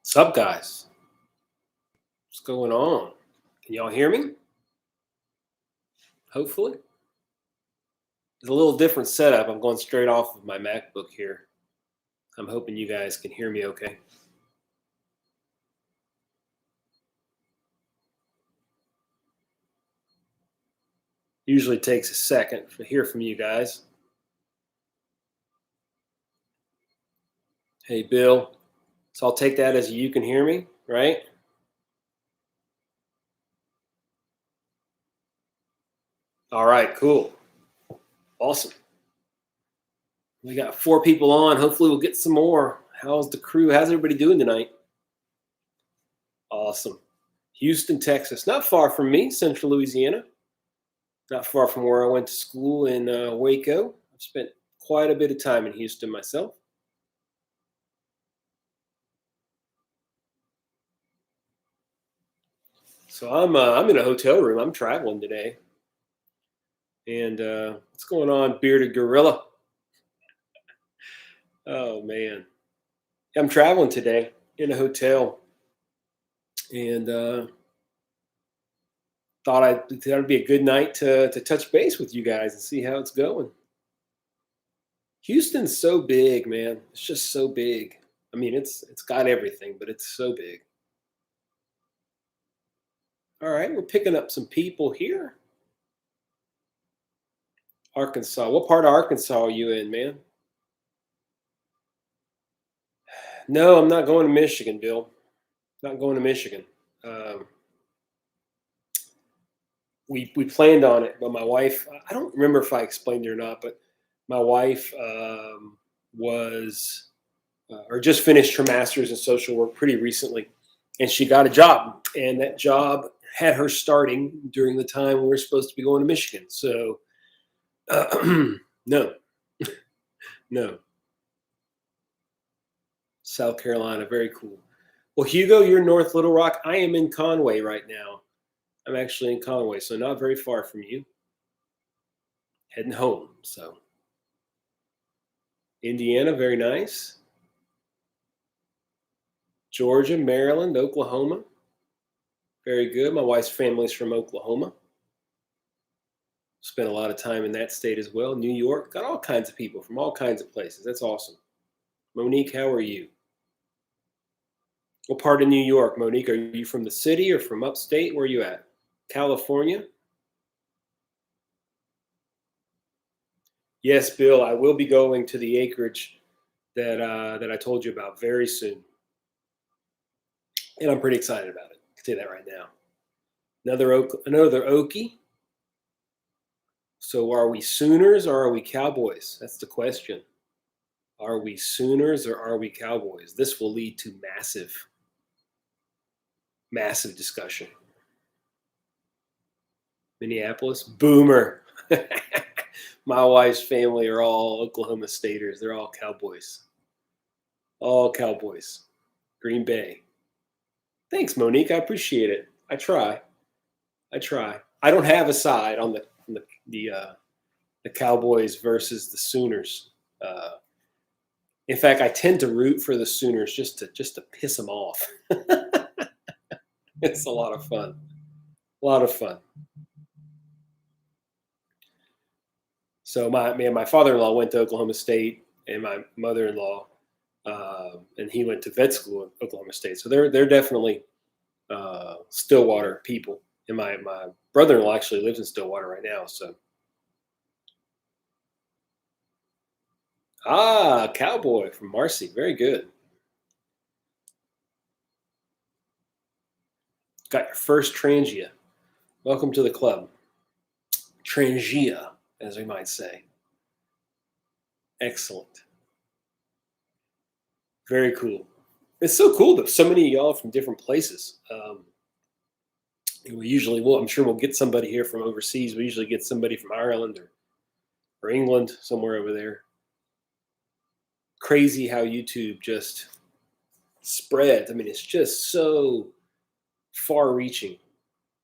What's up, guys? What's going on? Can y'all hear me? Hopefully. It's a little different setup. I'm going straight off of my MacBook here. I'm hoping you guys can hear me okay. Usually takes a second to hear from you guys. Hey, Bill. So I'll take that as you can hear me, right? All right, cool. Awesome. We got 4 people on. Hopefully we'll get some more. How's the crew? How's everybody doing tonight? Awesome. Houston, Texas. Not far from me, Central Louisiana. Not far from where I went to school in Waco. I've spent quite a bit of time in Houston myself. So I'm in a hotel room. I'm traveling today. And what's going on, Bearded Gorilla? Oh, man. I'm traveling today in a hotel. And thought it'd be a good night to touch base with you guys and see how it's going. Houston's so big, man. It's just so big. I mean, it's got everything, but it's so big. All right, we're picking up some people here. Arkansas. What part of Arkansas are you in, man? No, I'm not going to Michigan, Bill. Not going to Michigan. We planned on it, but my wife, I don't remember if I explained it or not, but my wife was or just finished her master's in social work pretty recently, and she got a job, and that job had her starting during the time we were supposed to be going to Michigan. So no. South Carolina, very cool. Well, Hugo, you're North Little Rock. I am in Conway right now. I'm actually in Conway, so not very far from you. Heading home, so. Indiana, very nice. Georgia, Maryland, Oklahoma. Very good. My wife's family's from Oklahoma. Spent a lot of time in that state as well. New York, got all kinds of people from all kinds of places. That's awesome. Monique, how are you? What part of New York, Monique? Are you from the city or from upstate? Where are you at? California? Yes, Bill, I will be going to the acreage that I told you about very soon. And I'm pretty excited about it. I can tell you that right now. Another Okie. So are we Sooners or are we Cowboys? That's the question. Are we Sooners or are we Cowboys? This will lead to massive discussion. Minneapolis, Boomer. My wife's family are all Oklahoma Staters. They're all Cowboys. All Cowboys. Green Bay. Thanks, Monique. I appreciate it. I try. I don't have a side on the Cowboys versus the Sooners. In fact, I tend to root for the Sooners just to piss them off. It's a lot of fun. So my father-in-law went to Oklahoma State, and my mother-in-law, and he went to vet school at Oklahoma State. So they're definitely Stillwater people. And my brother-in-law actually lives in Stillwater right now. So Cowboy from Marcy, very good. Got your first Trangia. Welcome to the club. Trangia, as we might say. Excellent. Very cool. It's so cool that so many of y'all from different places. We usually will. I'm sure we'll get somebody here from overseas. We usually get somebody from Ireland or England, somewhere over there. Crazy how YouTube just spreads. I mean, it's just so far-reaching.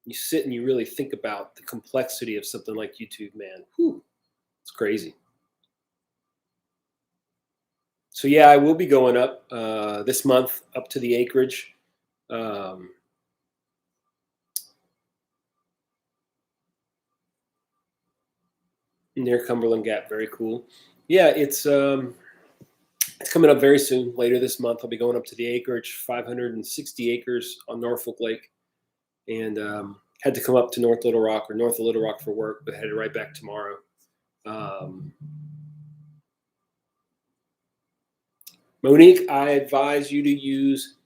You sit and you really think about the complexity of something like YouTube, man. Whew, it's crazy. So yeah, I will be going up this month up to the acreage um, near Cumberland Gap. Very cool. Yeah, it's coming up very soon. Later this month, I'll be going up to the acreage, 560 acres on Norfolk Lake, and had to come up to North Little Rock or North of Little Rock for work, but headed right back tomorrow. Um, Monique, I advise you to use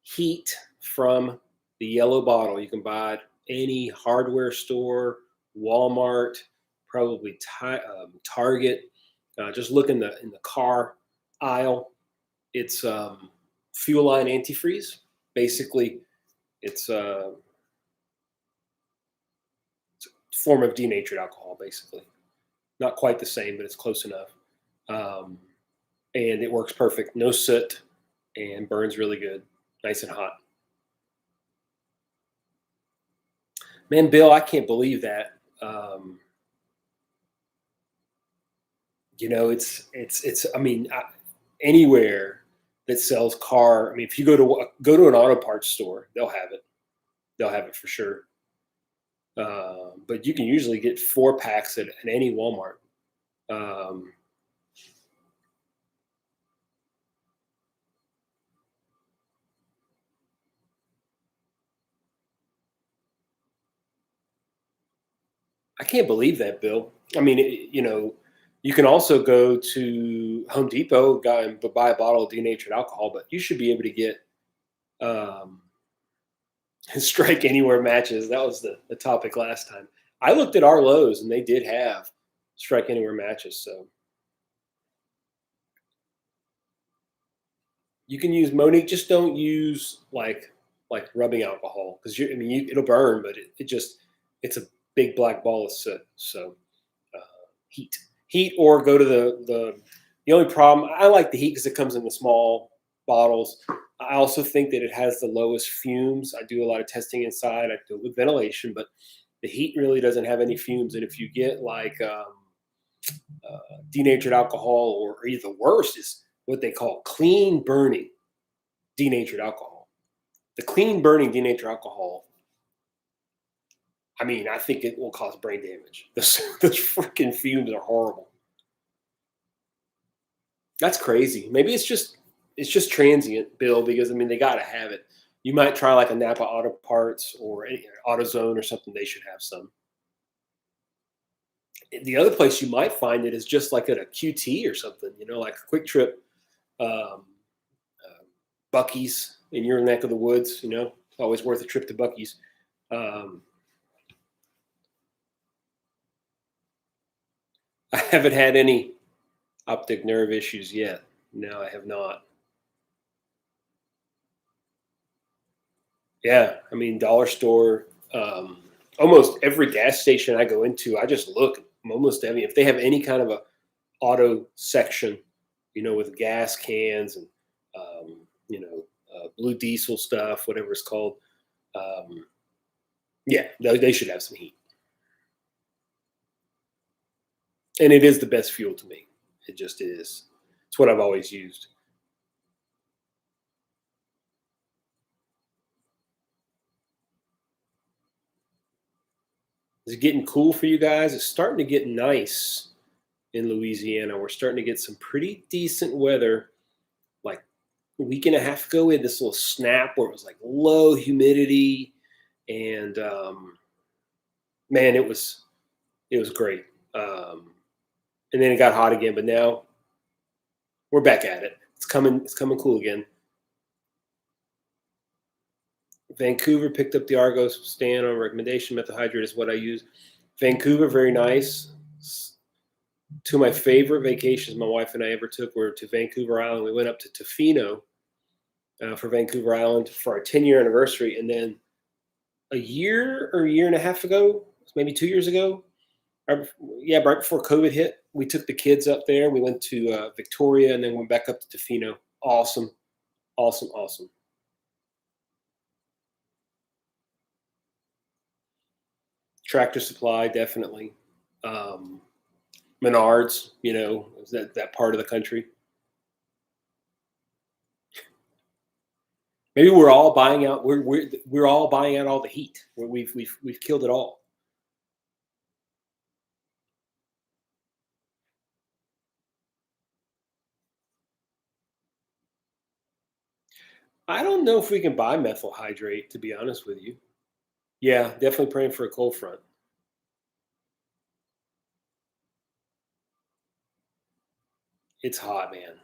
heat from the yellow bottle. You can buy it any hardware store, Walmart, probably Target. Just look in the car aisle. It's fuel line antifreeze. Basically, it's a form of denatured alcohol. Basically, not quite the same, but it's close enough. Um, and it works perfect. No soot, and burns really good, nice and hot. Man, Bill, I can't believe that. It's. I mean, anywhere that sells car. I mean, if you go to an auto parts store, they'll have it. They'll have it for sure. But you can usually get 4 packs at any Walmart. Um, I can't believe that, Bill. I mean, you can also go to Home Depot, and buy a bottle of denatured alcohol, but you should be able to get um, strike anywhere matches. That was the topic last time. I looked at our Lowe's and they did have strike anywhere matches. So you can use Monique. Just don't use like rubbing alcohol because it'll burn, but it's a big black ball of soot. So heat, heat, or go to the only problem. I like the heat because it comes in the small bottles. I also think that it has the lowest fumes. I do a lot of testing inside. I do it with ventilation, but the heat really doesn't have any fumes. And if you get like denatured alcohol, or even worse is what they call clean burning denatured alcohol. The clean burning denatured alcohol, I mean, I think it will cause brain damage. Those freaking fumes are horrible. That's crazy. Maybe it's just transient, Bill, because I mean they gotta have it. You might try like a Napa Auto Parts or any AutoZone or something. They should have some. The other place you might find it is just like at a QT or something. Like a Quick Trip, um, uh, Bucky's in your neck of the woods. It's always worth a trip to Bucky's. Um, I haven't had any optic nerve issues yet. No, I have not. Yeah, I mean, dollar store, almost every gas station I go into, I just look. I'm almost every if they have any kind of a auto section, with gas cans and blue diesel stuff, whatever it's called. Um, yeah, they should have some heat, and it is the best fuel to me. It just is. It's what I've always used. Is it getting cool for you guys? It's starting to get nice in Louisiana. We're starting to get some pretty decent weather. Like a week and a half ago, we had this little snap where it was like low humidity, and man, it was great. And then it got hot again, but now we're back at it. It's coming. It's coming cool again. Vancouver picked up the Argos stand on recommendation. Methyl is what I use. Vancouver, very nice. Two of my favorite vacations my wife and I ever took were to Vancouver Island. We went up to Tofino for Vancouver Island for our 10-year anniversary. And then a year or a year and a half ago, maybe 2 years ago, right before COVID hit, we took the kids up there. We went to Victoria and then went back up to Tofino. Awesome, awesome, awesome. Tractor Supply, definitely. Um, Menards, that part of the country. Maybe we're all buying out. We're all buying out all the heat. We've killed it all. I don't know if we can buy methyl hydrate, to be honest with you. Yeah, definitely praying for a cold front. It's hot, man.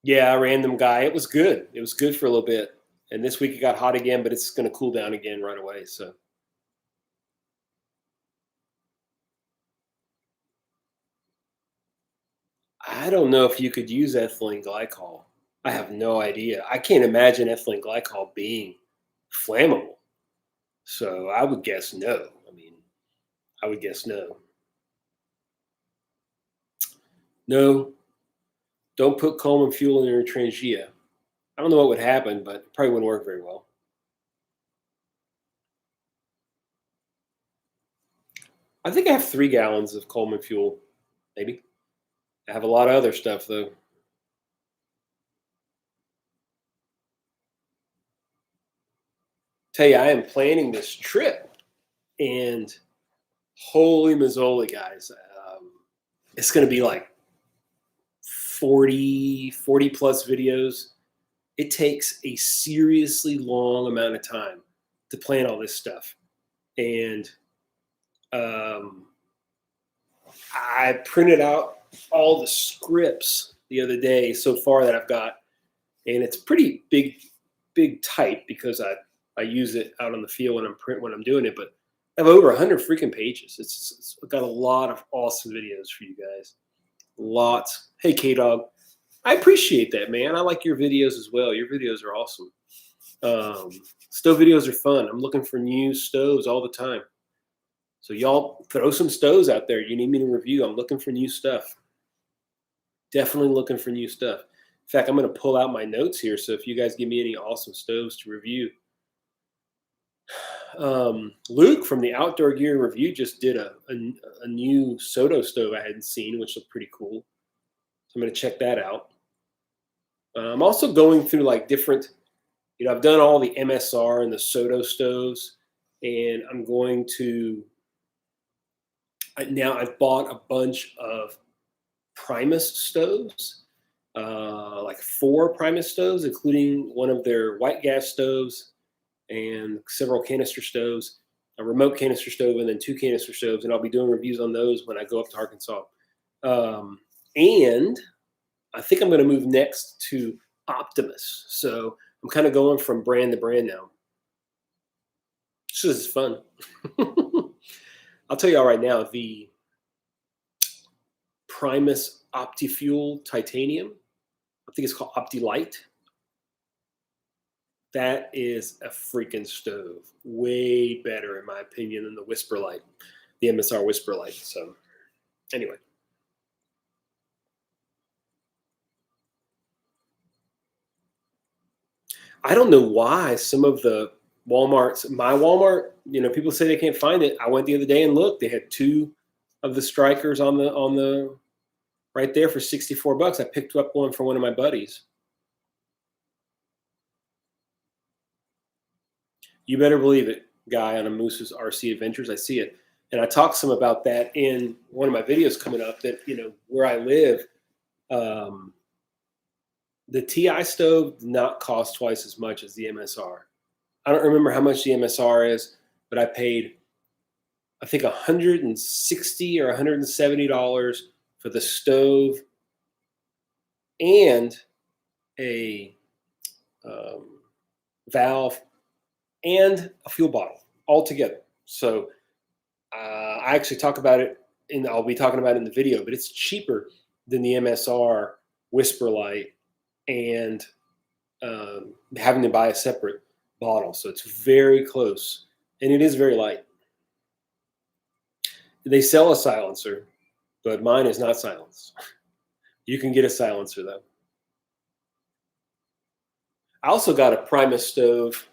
Yeah, random guy. It was good. It was good for a little bit. And this week it got hot again, but it's going to cool down again right away. So I don't know if you could use ethylene glycol. I have no idea. I can't imagine ethylene glycol being flammable. So I would guess no. I mean, I would guess no. No, don't put Coleman fuel in your Trangia. I don't know what would happen, but it probably wouldn't work very well. I think I have 3 gallons of Coleman fuel, maybe. I have a lot of other stuff though. Tell you, I am planning this trip, and holy mazzoli, guys, it's going to be like 40 plus videos. It takes a seriously long amount of time to plan all this stuff, and I printed out all the scripts the other day so far that I've got, and it's pretty big type because I use it out on the field when I'm doing it. But I have over 100 freaking pages. It's got a lot of awesome videos for you guys. Lots. Hey, K Dog, I appreciate that, man. I like your videos as well. Your videos are awesome. Stove videos are fun. I'm looking for new stoves all the time. So y'all throw some stoves out there. You need me to review. I'm looking for new stuff. Definitely looking for new stuff. In fact, I'm going to pull out my notes here. So if you guys give me any awesome stoves to review. Luke from the Outdoor Gear Review just did a new Soto stove I hadn't seen, which looked pretty cool. So I'm going to check that out. I'm also going through like different, I've done all the MSR and the Soto stoves, and I'm going to, now I've bought a bunch of Primus stoves, like 4 Primus stoves, including one of their white gas stoves and several canister stoves, a remote canister stove, and then 2 canister stoves. And I'll be doing reviews on those when I go up to Arkansas. And I think I'm going to move next to Optimus. So I'm kind of going from brand to brand now. This is fun. I'll tell y'all right now, the Primus OptiFuel Titanium, I think it's called OptiLite. That is a freaking stove. Way better, in my opinion, than the Whisper Light, the MSR Whisper Light. So anyway. I don't know why some of the Walmarts, my Walmart, people say they can't find it. I went the other day and looked. They had 2 of the strikers on the right there for $64. I picked up one for one of my buddies. You better believe it, guy on a Moose's RC Adventures. I see it. And I talked some about that in one of my videos coming up that, where I live, the TI stove did not cost twice as much as the MSR. I don't remember how much the MSR is, but I paid, I think, $160 or $170 for the stove and a valve and a fuel bottle all together. So I actually talk about it, and I'll be talking about it in the video, but it's cheaper than the MSR Whisper Light and having to buy a separate bottle. So it's very close, and it is very light. They sell a silencer, but mine is not silenced. You can get a silencer though. I also got a Primus stove.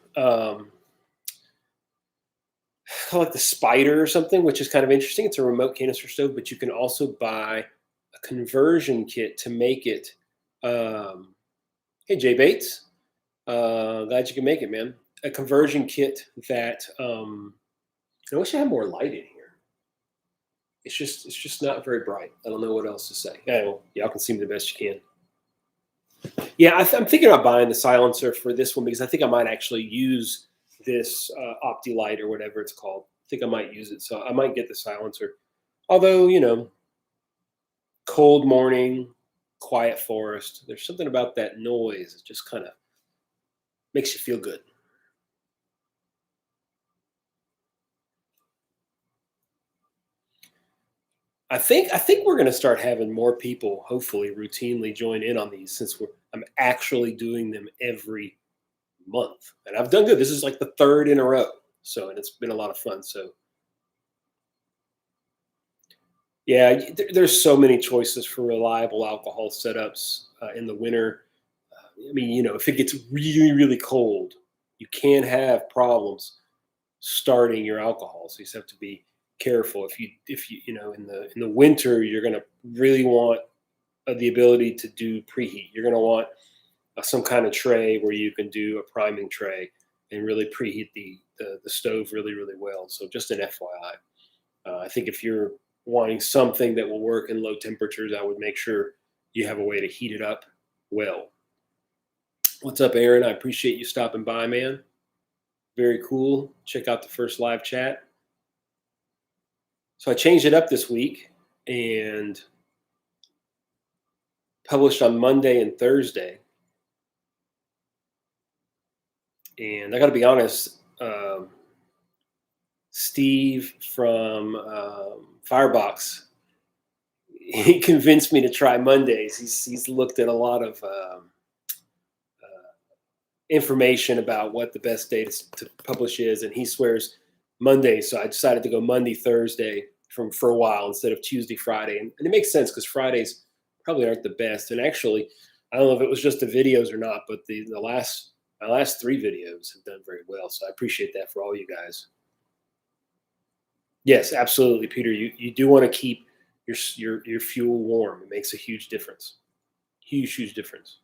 like the Spider or something, which is kind of interesting. It's a remote canister stove, but you can also buy a conversion kit to make it. Um, hey, Jay Bates, glad you can make it, man. A conversion kit that I wish I had more light in here. It's just not very bright. I don't know what else to say. Yeah, well, y'all can see me the best you can. Yeah, I'm thinking about buying the silencer for this one because I think I might actually use this OptiLight or whatever it's called. I think I might use it, so I might get the silencer. Although, cold morning, quiet forest. There's something about that noise. It just kind of makes you feel good. I think we're going to start having more people, hopefully, routinely join in on these since I'm actually doing them every month, and I've done good. This is like the third in a row, so and it's been a lot of fun. So yeah, there's so many choices for reliable alcohol setups in the winter. I mean, if it gets really, really cold, you can have problems starting your alcohol. So you just have to be careful. If you in the winter, you're going to really want the ability to do preheat. You're going to want some kind of tray where you can do a priming tray and really preheat the stove really, really well. So just an FYI. I think if you're wanting something that will work in low temperatures, I would make sure you have a way to heat it up well. What's up, Aaron? I appreciate you stopping by, man. Very cool. Check out the first live chat. So I changed it up this week and published on Monday and Thursday. And I got to be honest, Steve from Firebox, he convinced me to try Mondays. He's looked at a lot of information about what the best day to publish is, and he swears Monday. So I decided to go Monday, Thursday for a while instead of Tuesday, Friday, and it makes sense because Fridays probably aren't the best. And actually, I don't know if it was just the videos or not, but my last 3 videos have done very well. So I appreciate that for all you guys. Yes, absolutely, Peter. You do want to keep your fuel warm. It makes a huge difference. Huge difference.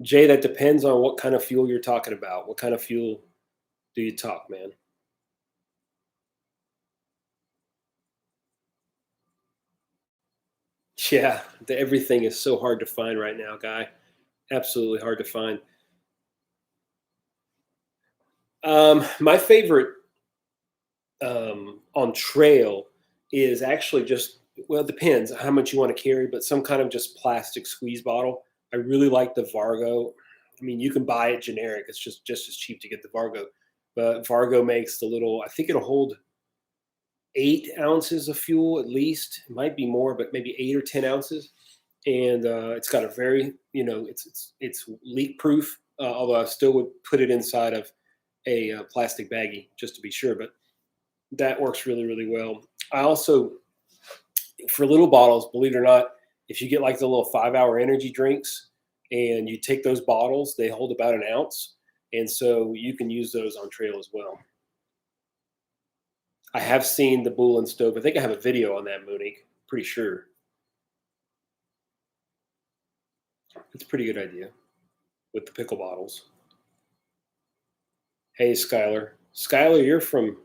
Jay, that depends on what kind of fuel you're talking about. What kind of fuel do you talk, man? Yeah, everything is so hard to find right now, guy. Absolutely hard to find. My favorite on trail is actually just, well, it depends how much you want to carry, but some kind of just plastic squeeze bottle. I really like the Vargo. I mean, you can buy it generic. It's just as cheap to get the Vargo, but Vargo makes the little. I think it'll hold 8 ounces of fuel at least. It might be more, but maybe 8 or 10 ounces. And it's got a very, it's leak proof. Although I still would put it inside of a plastic baggie just to be sure. But that works really, really well. I also, for little bottles, believe it or not, if you get like the little 5-hour energy drinks and you take those bottles, they hold about an ounce. And so you can use those on trail as well. I have seen the Bullen stove. I think I have a video on that, Monique. Pretty sure. It's a pretty good idea with the pickle bottles. Hey, Skylar. Skylar, you're from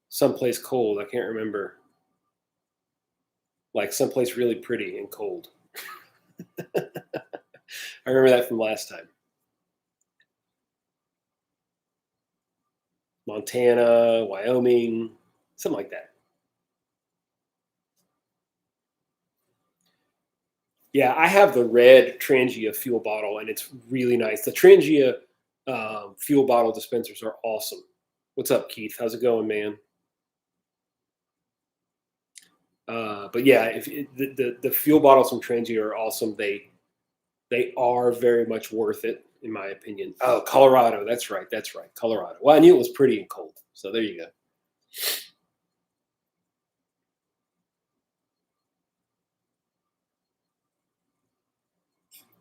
someplace cold. I can't remember. Like someplace really pretty and cold. I remember that from last time. Montana, Wyoming, something like that. Yeah, I have the red Trangia fuel bottle, and it's really nice. The Trangia fuel bottle dispensers are awesome. What's up, Keith? How's it going, man? But yeah, if the fuel bottles from Trangia are awesome. They are very much worth it, in my opinion. Oh, Colorado. That's right. Colorado. Well, I knew it was pretty and cold. So there you go.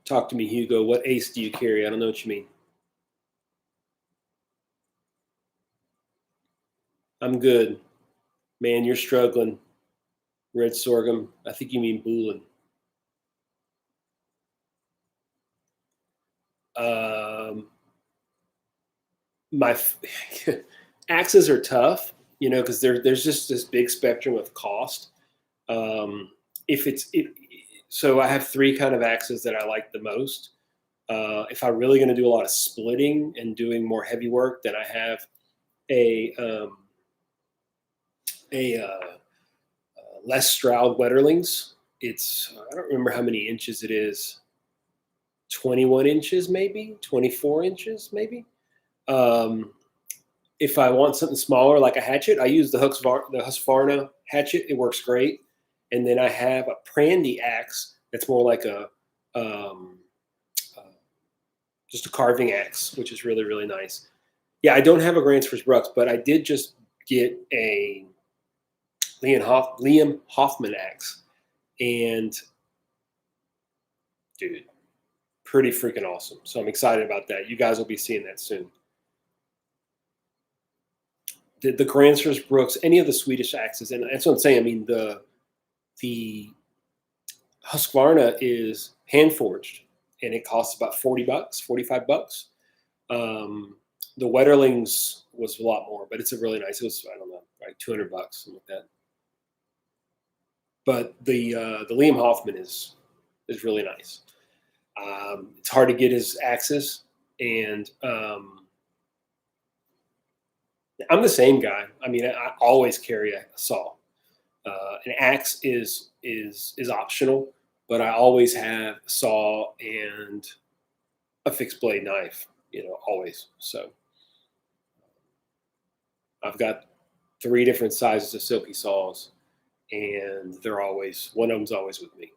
Talk to me, Hugo. What ace do you carry? I don't know what you mean. I'm good. Man, you're struggling. Red sorghum. I think you mean Bulin. Um, my axes are tough, because there's just this big spectrum of cost. Um, if it's it, so I have three kind of axes that I like the most. If I'm really going to do a lot of splitting and doing more heavy work, then I have a a Les Stroud Wetterlings. It's I don't remember how many inches it is. 21 inches, maybe 24 inches, maybe. Um, if I want something smaller, like a hatchet, I use the Husqvarna hatchet. It works great. And then I have a Prandy axe that's more like um, uh, just a carving axe, which is really really nice. Yeah, I don't have a Grandsford Brooks, but I did just get a Liam Hoffman axe, and dude, pretty freaking awesome. So I'm excited about that. You guys will be seeing that soon. The Grandsford Brooks, any of the Swedish axes, and that's what I'm saying. I mean the Husqvarna is hand forged, and it costs about $40, $45. The Wetterlings was a lot more, but it's a really nice. It was, I don't know, like $200, something like that. But the Liam Hoffman is really nice. It's hard to get his axes, and I'm the same guy. I mean, I always carry a saw. An axe is optional, but I always have a saw and a fixed blade knife. Always. So I've got three different sizes of silky saws, and they're always one of them's always with me.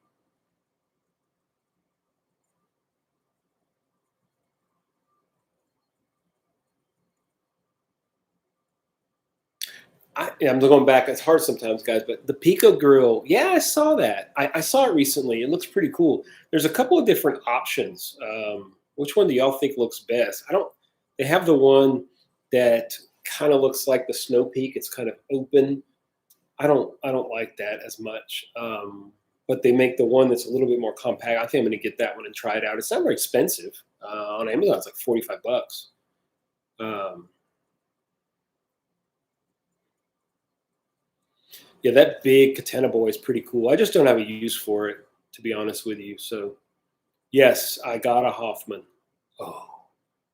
I'm going back. It's hard sometimes, guys, but the Pico grill, yeah, I saw that. I saw it recently. It looks pretty cool. There's a couple of different options. Which one do y'all think looks best? I don't. They have the one that kind of looks like the Snow Peak. It's kind of open. I don't like that as much. But they make the one that's a little bit more compact. I think I'm going to get that one and try it out. It's not very expensive. On Amazon, it's like $45. Um, Yeah, that big Katana boy is pretty cool. I just don't have a use for it, to be honest with you. So, yes, I got a Hoffman. Oh,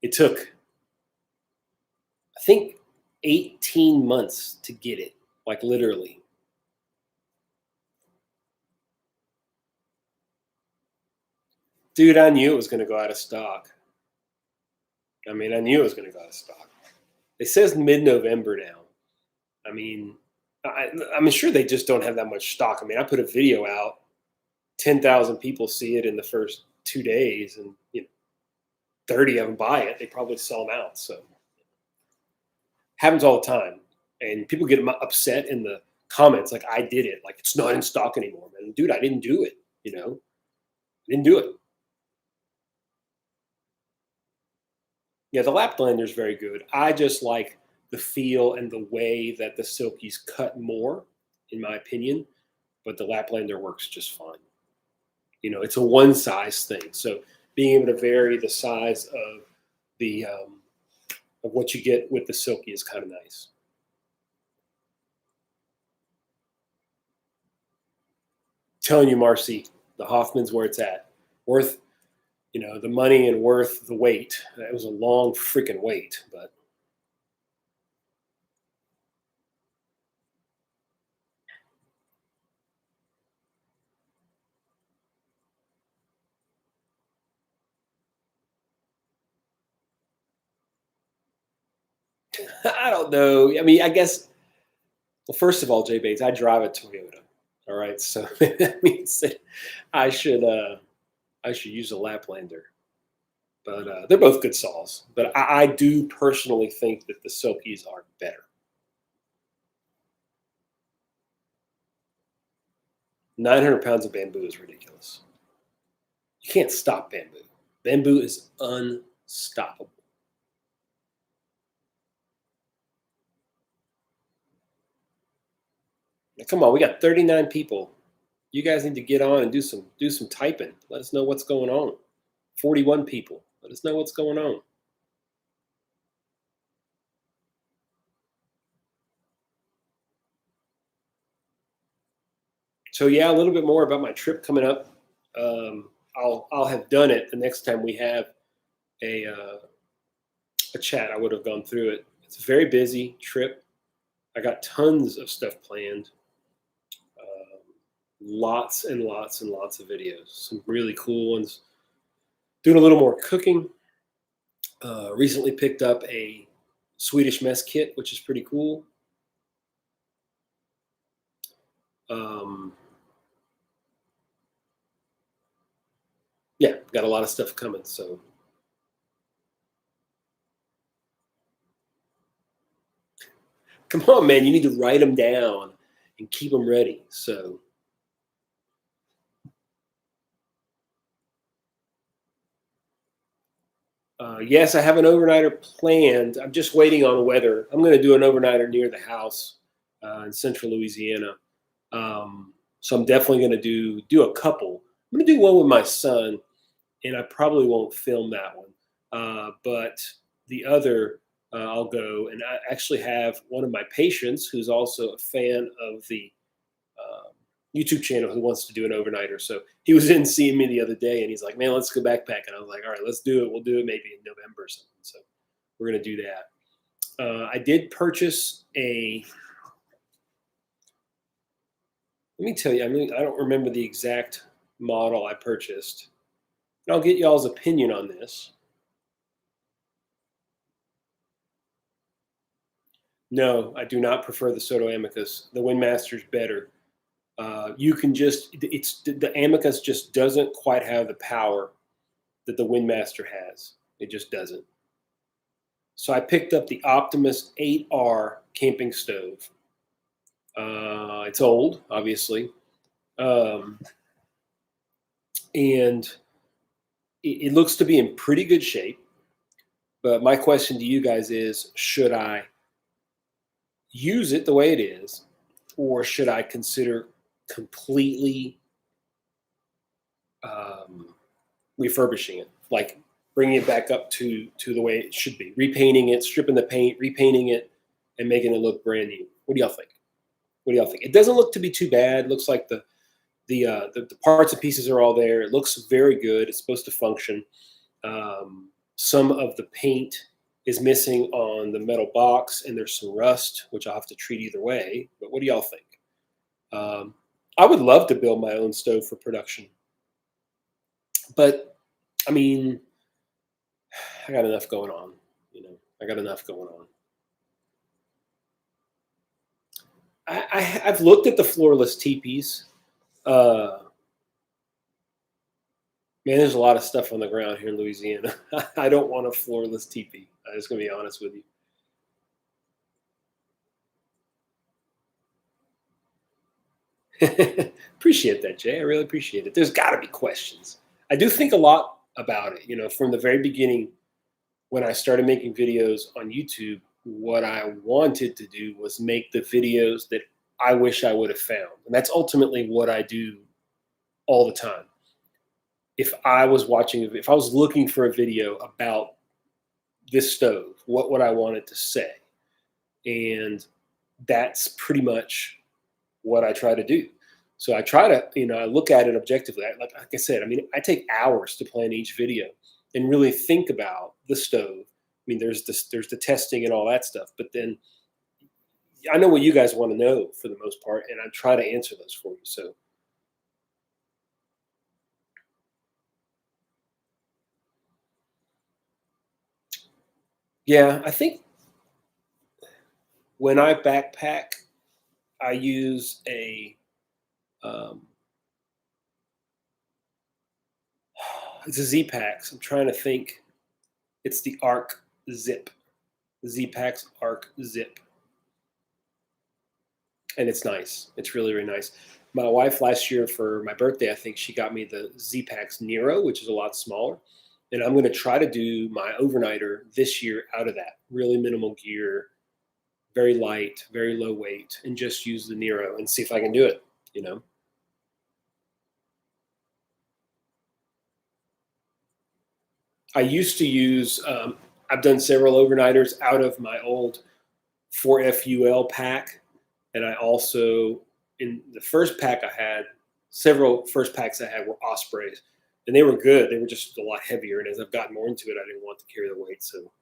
it took, I think, 18 months to get it, like literally. Dude, I knew it was going to go out of stock. I mean, I knew it was going to go out of stock. It says mid-November now. I mean, I'm sure they just don't have that much stock. I mean, I put a video out, 10,000 people see it in the first 2 days, and 30 of them buy it. They probably sell them out. So happens all the time, and people get upset in the comments like I did it, like it's not in stock anymore, man. Dude, I didn't do it. I didn't do it. Yeah, the Laplander is very good. I just like the feel and the way that the Silkies cut more, in my opinion. But the Laplander works just fine. It's a one size thing. So being able to vary the size of the of what you get with the Silky is kind of nice. Telling you, Marcy, the Hoffman's where it's at. Worth, the money and worth the wait. It was a long freaking wait, but I don't know. I mean, I guess. Well, first of all, Jay Bates, I drive a Toyota. All right, so that means that I should uh, I should use a Laplander. But they're both good saws. But I do personally think that the Silkies are better. 900 pounds of bamboo is ridiculous. You can't stop bamboo. Bamboo is unstoppable. Now, come on, we got 39 people. You guys need to get on and do some typing. Let us know what's going on. 41 people. Let us know what's going on. So yeah, a little bit more about my trip coming up. I'll have done it the next time we have a chat. I would have gone through it. It's a very busy trip. I got tons of stuff planned. Lots and lots and lots of videos. Some really cool ones. Doing a little more cooking. Recently picked up a Swedish mess kit, which is pretty cool. Yeah, got a lot of stuff coming. So come on, man, you need to write them down and keep them ready. So yes, I have an overnighter planned. I'm just waiting on weather. I'm going to do an overnighter near the house in central Louisiana. So I'm definitely going to do a couple. I'm going to do one with my son, and I probably won't film that one. But the other, I'll go. And I actually have one of my patients who's also a fan of the YouTube channel who wants to do an overnighter. So he was in seeing me the other day, and he's like, "Man, let's go backpack." And I was like, "All right, let's do it. We'll do it maybe in November or something." So we're gonna do that. I did purchase a. Let me tell you. I mean, I don't remember the exact model I purchased. And I'll get y'all's opinion on this. No, I do not prefer the Soto Amicus. The Windmaster's better. You can just the Amicus just doesn't quite have the power that the Windmaster has. It just doesn't. So I picked up the Optimus 8R camping stove. It's old, obviously, and it looks to be in pretty good shape. But my question to you guys is, should I use it the way it is, or should I consider completely refurbishing it, like bringing it back up to the way it should be, repainting it, stripping the paint, repainting it, and making it look brand new? What do y'all think? What do y'all think? It doesn't look to be too bad. It looks like the parts and pieces are all there. It looks very good. It's supposed to function. Some of the paint is missing on the metal box, and there's some rust, which I'll have to treat either way. But what do y'all think? I would love to build my own stove for production. But, I mean, I got enough going on. I got enough going on. I've looked at the floorless teepees. Man, there's a lot of stuff on the ground here in Louisiana. I don't want a floorless teepee. I'm just going to be honest with you. Appreciate that, Jay. I really appreciate it. There's got to be questions. I do think a lot about it. From the very beginning, when I started making videos on YouTube, what I wanted to do was make the videos that I wish I would have found. And that's ultimately what I do all the time. If I was looking for a video about this stove, what would I want it to say? And that's pretty much what I try to do. So I try to, I look at it objectively. Like I said, I take hours to plan each video and really think about the stove. There's the testing and all that stuff, but then I know what you guys want to know for the most part, and I try to answer those for you. So yeah, I think when I backpack, I use it's a Z-Pax. I'm trying to think. It's the Arc Zip. Z-Pax Arc Zip. And it's nice. It's really, really nice. My wife last year for my birthday, I think she got me the Z-Pax Nero, which is a lot smaller. And I'm going to try to do my overnighter this year out of that. Really minimal gear, very light, very low weight, and just use the Nero and see if I can do it, you know. I used to use, I've done several overnighters out of my old 4FUL pack. And I also, in the first pack I had, several first packs I had were Ospreys. And they were good. They were just a lot heavier. And as I've gotten more into it, I didn't want to carry the weight. So,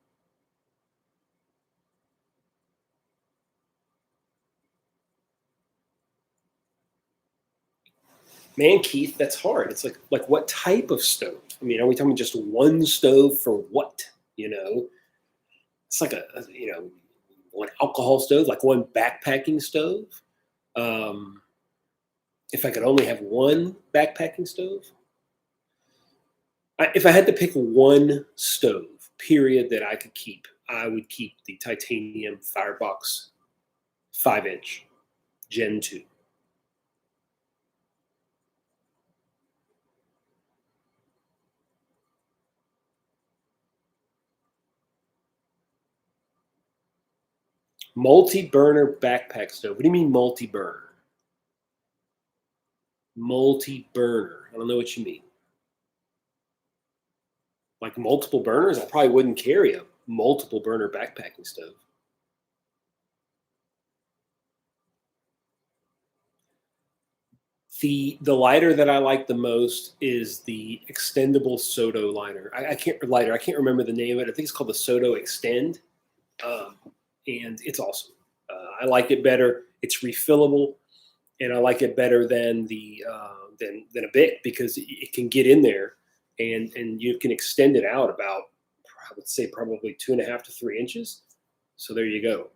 man, Keith, that's hard. It's like what type of stove? I mean, are we talking just one stove for what? You know, it's like one alcohol stove, like one backpacking stove. Um, if I could only have one backpacking stove, if I had to pick one stove, period, that I could keep, I would keep the titanium Firebox 5-inch Gen 2. Multi-burner backpack stove. What do you mean multi-burner? Multi-burner. I don't know what you mean. Like multiple burners? I probably wouldn't carry a multiple burner backpacking stove. The lighter that I like the most is the extendable Soto lighter. I can't remember the name of it. I think it's called the Soto Extend, and it's awesome. I like it better. It's refillable, and I like it better than the than a Bic because it can get in there, and you can extend it out about, I would say, probably 2.5 to 3 inches. So there you go.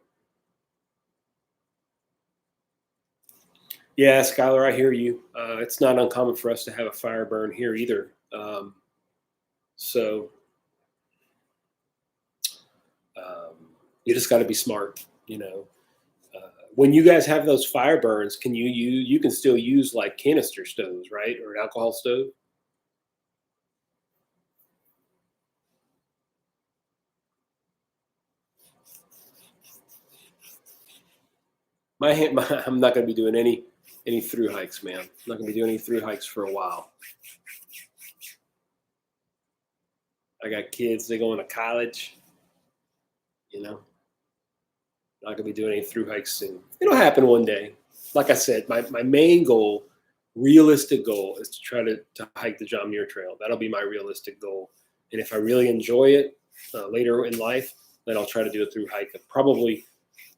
Yeah, Skylar, I hear you. It's not uncommon for us to have a fire burn here either. So you just got to be smart, you know. When you guys have those fire burns, you can still use like canister stoves, right, or an alcohol stove? I'm not going to be doing any through hikes, man. I'm not going to be doing any through hikes for a while. I got kids; they're going to college. You know, not going to be doing any through hikes soon. It'll happen one day. Like I said, my main goal, realistic goal, is to try to hike the John Muir Trail. That'll be my realistic goal. And if I really enjoy it later in life, then I'll try to do a through hike. Probably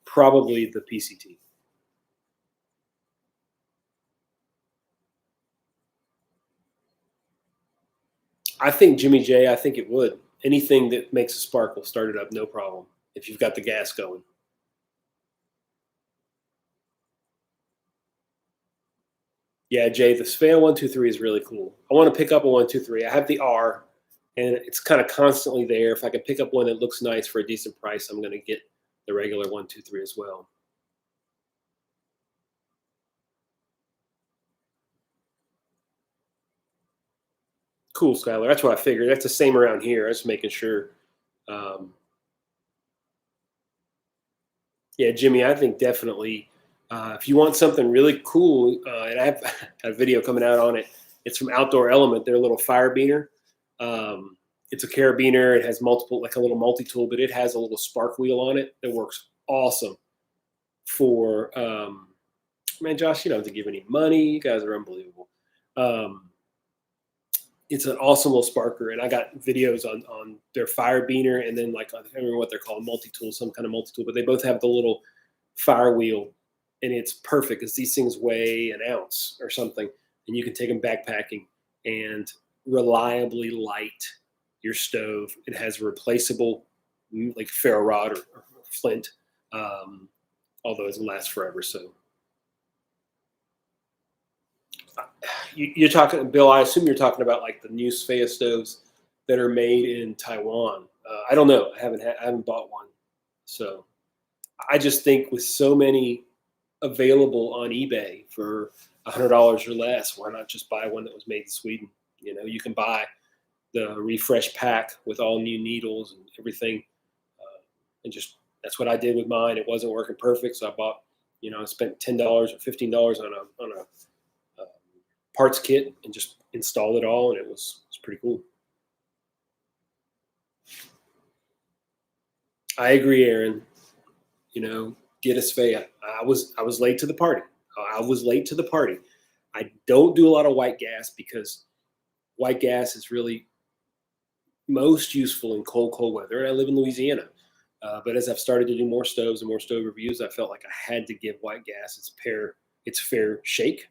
the PCT. I think Jimmy J. I think it would. Anything that makes a spark will start it up, no problem. If you've got the gas going. Yeah, Jay, the Svea 123 is really cool. I want to pick up a 123. I have the R, and it's kind of constantly there. If I can pick up one that looks nice for a decent price, I'm going to get the regular 123 as well. Cool, Skylar. That's what I figured. That's the same around here. I was making sure. Um, yeah, Jimmy, I think definitely if you want something really cool, and I have a video coming out on it. It's from Outdoor Element, their little fire beaner. It's a carabiner. It has multiple, like a little multi-tool, but it has a little spark wheel on it that works awesome for, man, Josh, you don't have to give any money. You guys are unbelievable. It's an awesome little sparker, and I got videos on their fire beaner, and then like I don't remember what they're called, multi-tool, some kind of multi-tool, but they both have the little fire wheel, and it's perfect because these things weigh an ounce or something, and you can take them backpacking and reliably light your stove. It has a replaceable like ferro rod or flint, although it lasts forever. So you're talking, Bill. I assume you're talking about like the new Svea stoves that are made in Taiwan. I don't know. I haven't bought one. So I just think with so many available on eBay for $100 or less, why not just buy one that was made in Sweden? You know, you can buy the refresh pack with all new needles and everything, and just That's what I did with mine. It wasn't working perfect, so I bought, I spent $10 or $15 on a parts kit and just installed it all, and it's pretty cool. I agree, Aaron. Get a Svea. I was late to the party. I don't do a lot of white gas because white gas is really most useful in cold weather. I live in Louisiana. But as I've started to do more stoves and more stove reviews, I felt like I had to give white gas its fair shake.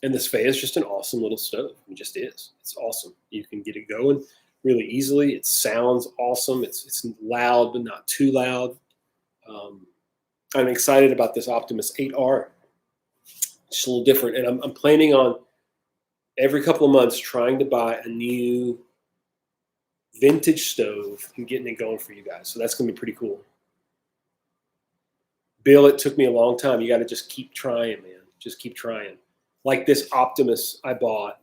And this Svea is just an awesome little stove. It just is. It's awesome. You can get it going really easily. It sounds awesome. It's loud, but not too loud. I'm excited about this Optimus 8R. It's a little different. And I'm planning on every couple of months trying to buy a new vintage stove and getting it going for you guys. So that's going to be pretty cool. Bill, it took me a long time. You got to just keep trying, man. Just keep trying. Like this Optimus I bought.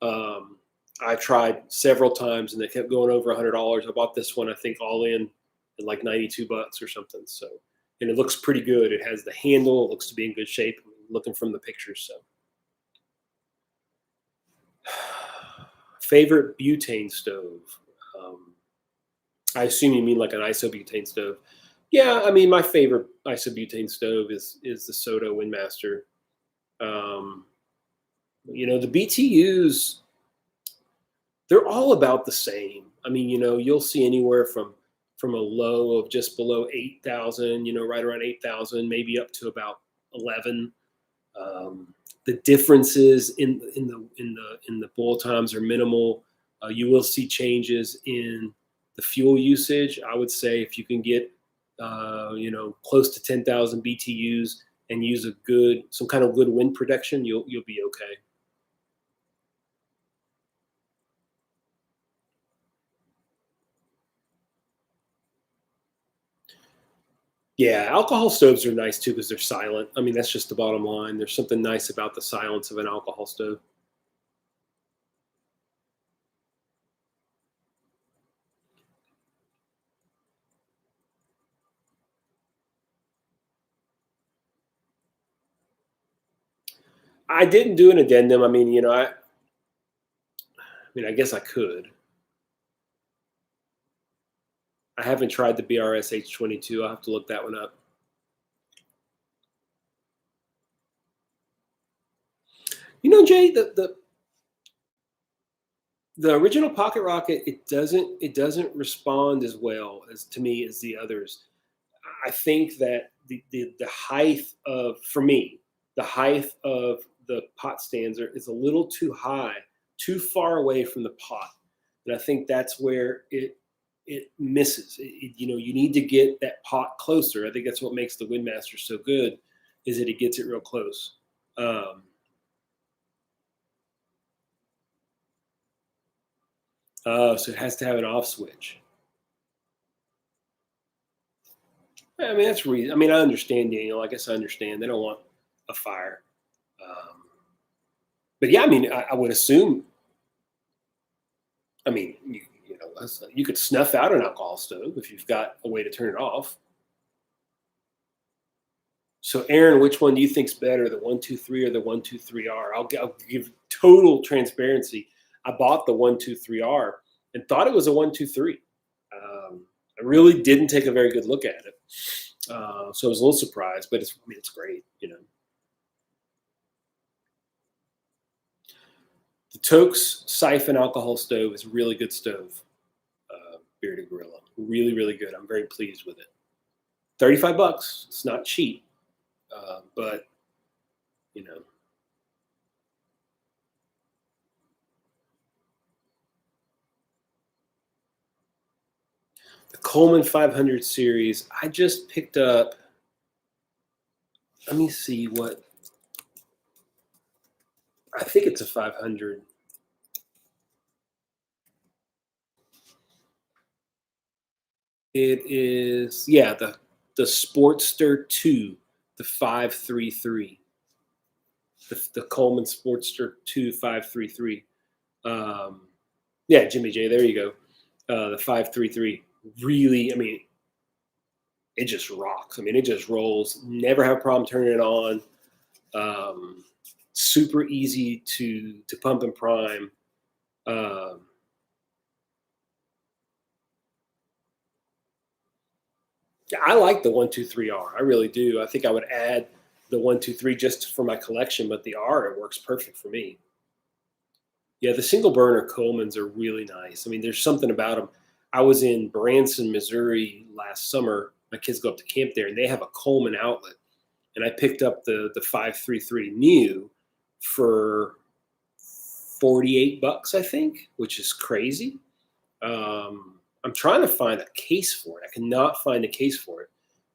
I tried several times and they kept going over $100. I bought this one, I think, all in at like $92 or something. So, and it looks pretty good. It has the handle. It looks to be in good shape. I'm looking from the pictures. So, favorite butane stove. I assume you mean like an isobutane stove. Yeah, I mean my favorite isobutane stove is the Soto Windmaster. The BTUs, they're all about the same. I mean, you'll see anywhere from a low of just below 8,000, right around 8,000, maybe up to about 11. The differences in the boil times are minimal. You will see changes in the fuel usage. I would say if you can get close to 10,000 BTUs and use some kind of good wind protection, you'll be okay. Yeah, alcohol stoves are nice too because they're silent. I mean, that's just the bottom line. There's something nice about the silence of an alcohol stove. I didn't do an addendum. I mean, I guess I could. I haven't tried the BRS H22. I'll have to look that one up. Jay, the original Pocket Rocket, it doesn't respond as well as to me as the others. I think that the height of, for me, the height of the pot stands is a little too high, too far away from the pot, and I think that's where it misses. You need to get that pot closer. I think that's what makes the Windmaster so good, is that it gets it real close. So it has to have an off switch. I mean, that's reason. I mean, I understand, Daniel. I guess I understand. They don't want a fire. But yeah, I mean, I would assume. I mean, you could snuff out an alcohol stove if you've got a way to turn it off. So, Aaron, which one do you think's better, the 123 or the 123R? I'll give total transparency. I bought the 123R and thought it was a 123. I really didn't take a very good look at it, so I was a little surprised. But it's great, The Toaks Siphon Alcohol Stove is a really good stove. Bearded Gorilla, really, really good. I'm very pleased with it. $35. It's not cheap, but The Coleman 500 series, I just picked up. Let me see what. I think it's a 500. It is, yeah, the Sportster 2, the 533. The Coleman Sportster 2 533. Yeah, Jimmy J, there you go. The 533. Really, I mean, it just rocks. I mean, it just rolls. Never have a problem turning it on. Super easy to pump and prime. Yeah, I like the 123R. I really do. I think I would add the 123 just for my collection, but the R, it works perfect for me. Yeah, the single burner Colemans are really nice. I mean, there's something about them. I was in Branson, Missouri last summer. My kids go up to camp there, and they have a Coleman outlet. And I picked up the 533 new for $48, I think, which is crazy. I'm trying to find a case for it. I cannot find a case for it.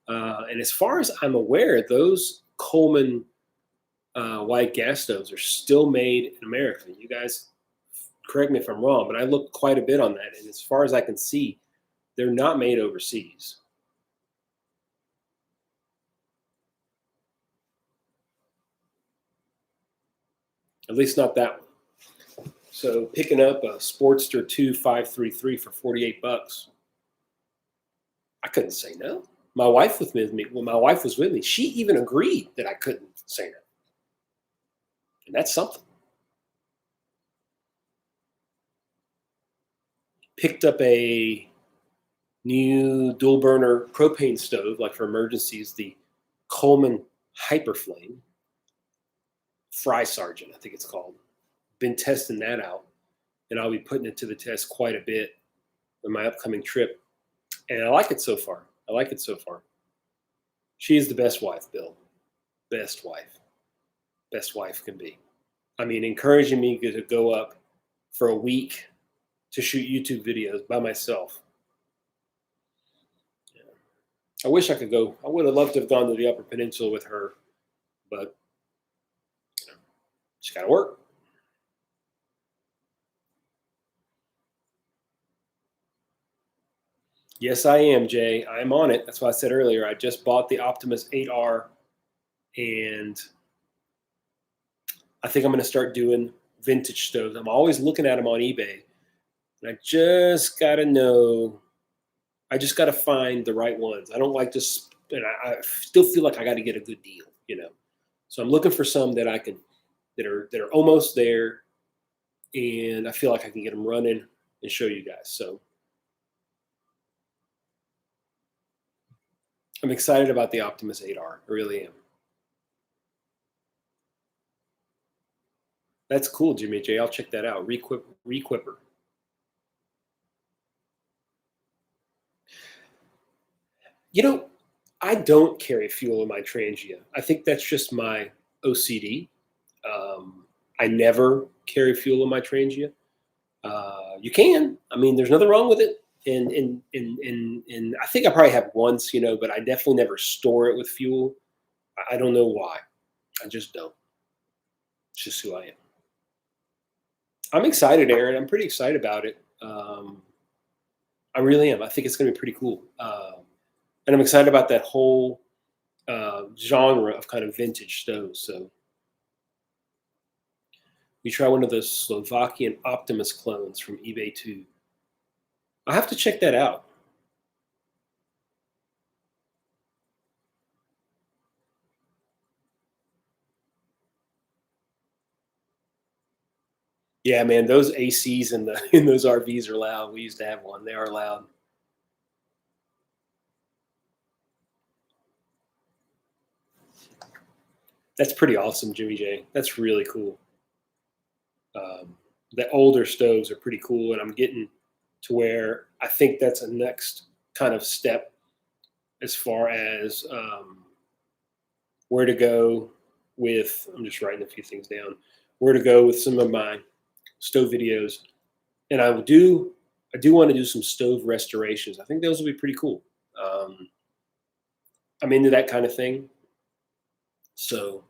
And as far as I'm aware, those Coleman white gas stoves are still made in America. You guys correct me if I'm wrong, but I looked quite a bit on that. And as far as I can see, they're not made overseas. At least not that one. So picking up a Sportster 2 533 for $48, I couldn't say no. My wife was with me. When my wife was with me, she even agreed that I couldn't say no. And that's something. Picked up a new dual burner propane stove, like for emergencies, the Coleman Hyperflame Fry Sergeant, I think it's called. Been testing that out, and I'll be putting it to the test quite a bit in my upcoming trip. And I like it so far. I like it so far. She is the best wife, Bill. Best wife. Best wife can be. I mean, encouraging me to go up for a week to shoot YouTube videos by myself. Yeah. I wish I could go. I would have loved to have gone to the Upper Peninsula with her, but she's got to work. Yes, I am, Jay. I'm on it. That's why I said earlier, I just bought the Optimus 8R, and I think I'm going to start doing vintage stoves. I'm always looking at them on eBay, and I just got to know. I just got to find the right ones. I don't like just, and I still feel like I got to get a good deal, you know. So I'm looking for some that I can, that are almost there, and I feel like I can get them running and show you guys. So I'm excited about the Optimus 8R. I really am. That's cool, Jimmy J. I'll check that out. Requipper. You know, I don't carry fuel in my Trangia. I think that's just my OCD. I never carry fuel in my Trangia. You can. I mean, there's nothing wrong with it. And I think I probably have once, you know, but I definitely never store it with fuel. I don't know why. I just don't. It's just who I am. I'm excited, Aaron. I'm pretty excited about it. I really am. I think it's going to be pretty cool. And I'm excited about that whole genre of kind of vintage stoves. So we try one of those Slovakian Optimus clones from eBay too. I'll have to check that out. Yeah, man, those ACs in those RVs are loud. We used to have one. They are loud. That's pretty awesome, Jimmy J. That's really cool. The older stoves are pretty cool, and I'm getting to where I think that's a next kind of step as far as where to go with. I'm just writing a few things down. Where to go with some of my stove videos, and I do want to do some stove restorations. I think those will be pretty cool. I'm into that kind of thing. So,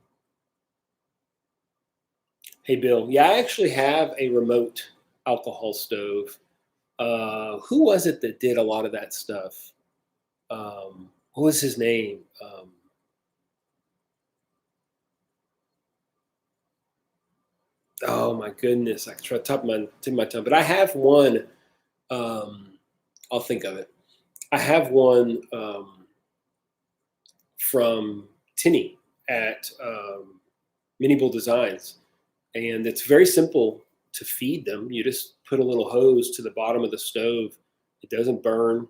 hey, Bill. Yeah, I actually have a remote alcohol stove. Who was it that did a lot of that stuff? What was his name? Oh my goodness, I can try to top my tip my tongue, but I have one. I'll think of it. I have one. from Tinny at Mini Bull Designs, and it's very simple to feed them. You just put a little hose to the bottom of the stove. It doesn't burn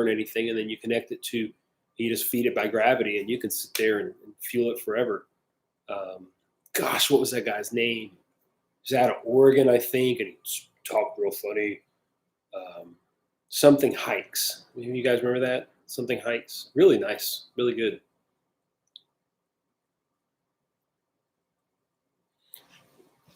anything, and then you connect it to. You just feed it by gravity, and you can sit there and fuel it forever. Gosh, what was that guy's name? He's out of Oregon, I think, and he talked real funny. Something Hikes. You guys remember that? Something Hikes. Really nice. Really good.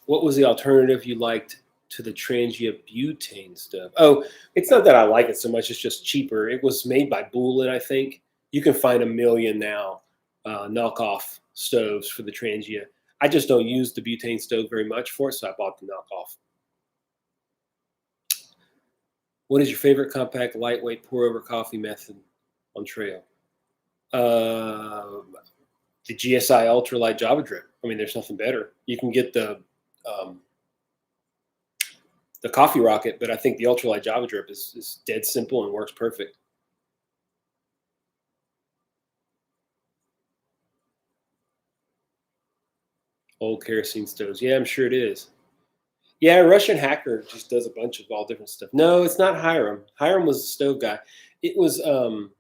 What was the alternative you liked to the Trangia butane stuff? Oh, it's not that I like it so much. It's just cheaper. It was made by Bullet, I think. You can find a million now knockoff stoves for the Trangia. I just don't use the butane stove very much for it, so I bought the knockoff. What is your favorite compact, lightweight, pour-over coffee method on trail? The GSI Ultralight Java Drip. I mean, there's nothing better. You can get the Coffee Rocket, but I think the Ultralight Java Drip is dead simple and works perfect. Old kerosene stoves. Yeah, I'm sure it is. Yeah, Russian Hacker just does a bunch of all different stuff. No, it's not Hiram. Hiram was the stove guy. It was oh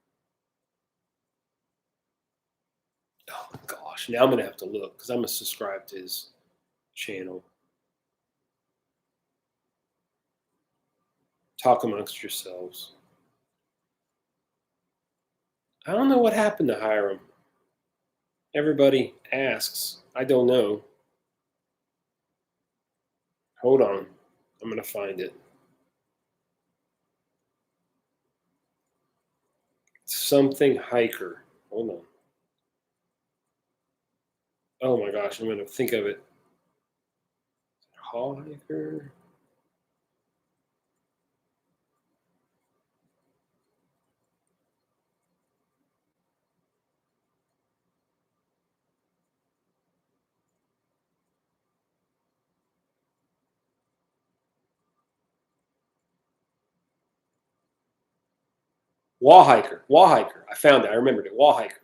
gosh, now I'm gonna have to look because I'm gonna subscribe to his channel. Talk amongst yourselves. I don't know what happened to Hiram. Everybody asks. I don't know. Hold on. I'm gonna find it. Something Hiker. Hold on. Oh my gosh, I'm gonna think of it. Hall Hiker. Wall Hiker. I found it. I remembered it. Wall Hiker.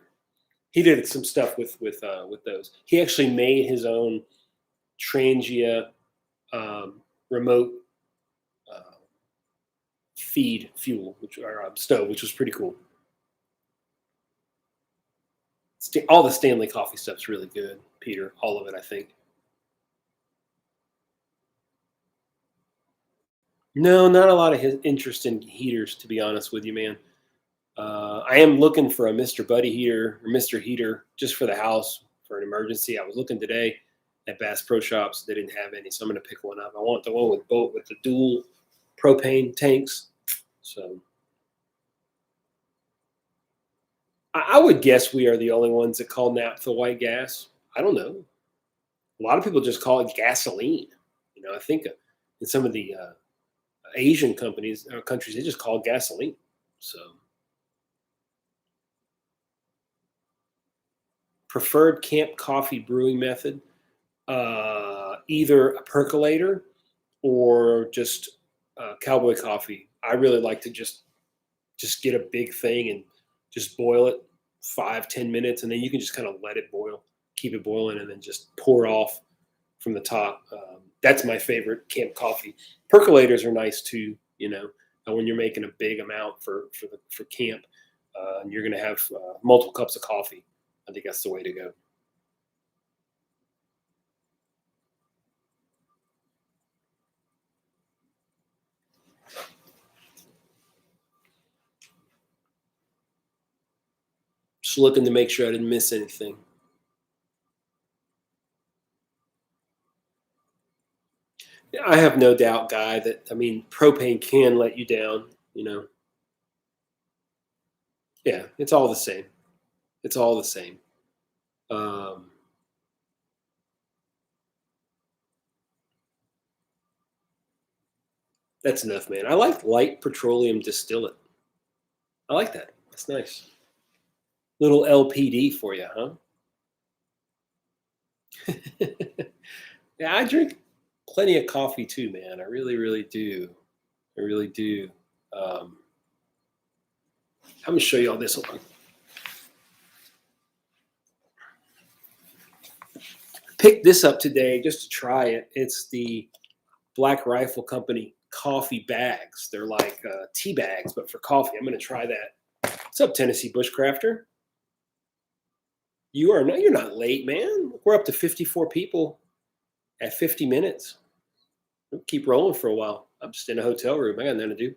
He did some stuff with those. He actually made his own Trangia remote feed fuel, or stove, which was pretty cool. All the Stanley Coffee stuff's really good, Peter. All of it, I think. No, not a lot of his interest in heaters, to be honest with you, man. I am looking for a Mr. Buddy heater or Mr. Heater just for the house for an emergency. I was looking today at Bass Pro Shops. They didn't have any, so I'm going to pick one up. I want the one with the dual propane tanks. So I would guess we are the only ones that call naphtha white gas. I don't know. A lot of people just call it gasoline. I think in some of the Asian companies or countries, they just call it gasoline. So preferred camp coffee brewing method, either a percolator or just cowboy coffee. I really like to just get a big thing and just boil it 5-10 minutes, and then you can just kind of let it boil, keep it boiling, and then just pour off from the top. That's my favorite camp coffee. Percolators are nice too, when you're making a big amount for camp, and you're going to have multiple cups of coffee. I think that's the way to go. Just looking to make sure I didn't miss anything. I have no doubt, Guy, that propane can let you down. Yeah, it's all the same. It's all the same. That's enough, man. I like light petroleum distillate. I like that. That's nice. Little LPD for you, huh? Yeah, I drink plenty of coffee too, man. I really, really do. I really do. I'm gonna show you all this. Hold on. picked this up today just to try it. It's the Black Rifle Company coffee bags. They're like tea bags, but for coffee. I'm going to try that. What's up, Tennessee Bushcrafter? You're not late, man. We're up to 54 people at 50 minutes. We'll keep rolling for a while. I'm just in a hotel room. I got nothing to do.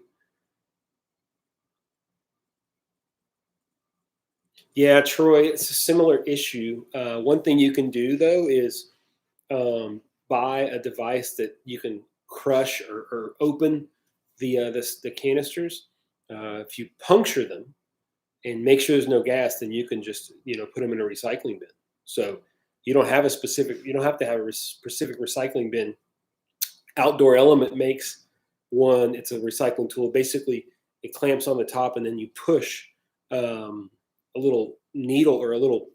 Yeah, Troy, it's a similar issue. One thing you can do though is buy a device that you can crush or open the canisters. If you puncture them and make sure there's no gas, then you can just put them in a recycling bin. So you don't have to have a specific recycling bin. Outdoor Element makes one. It's a recycling tool. Basically, it clamps on the top, and then you push a little needle or a little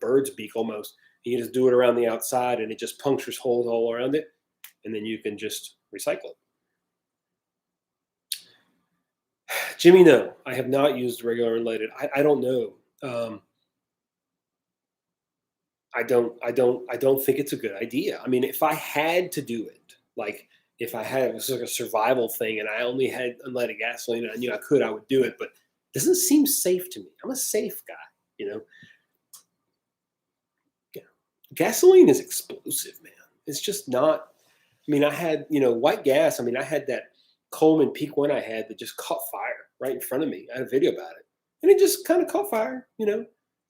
bird's beak almost. You just do it around the outside, and it just punctures holes all around it, and then you can just recycle it. Jimmy, no, I have not used regular unleaded. I don't know. I don't think it's a good idea. I mean, if I had to do it, like if it was like a survival thing and I only had unleaded gasoline and I knew I would do it, but it doesn't seem safe to me. I'm a safe guy, Yeah. Gasoline is explosive, man. It's just not. I mean, I had, white gas. I mean, I had that Coleman Peak One I had that just caught fire right in front of me. I had a video about it. And it just kind of caught fire,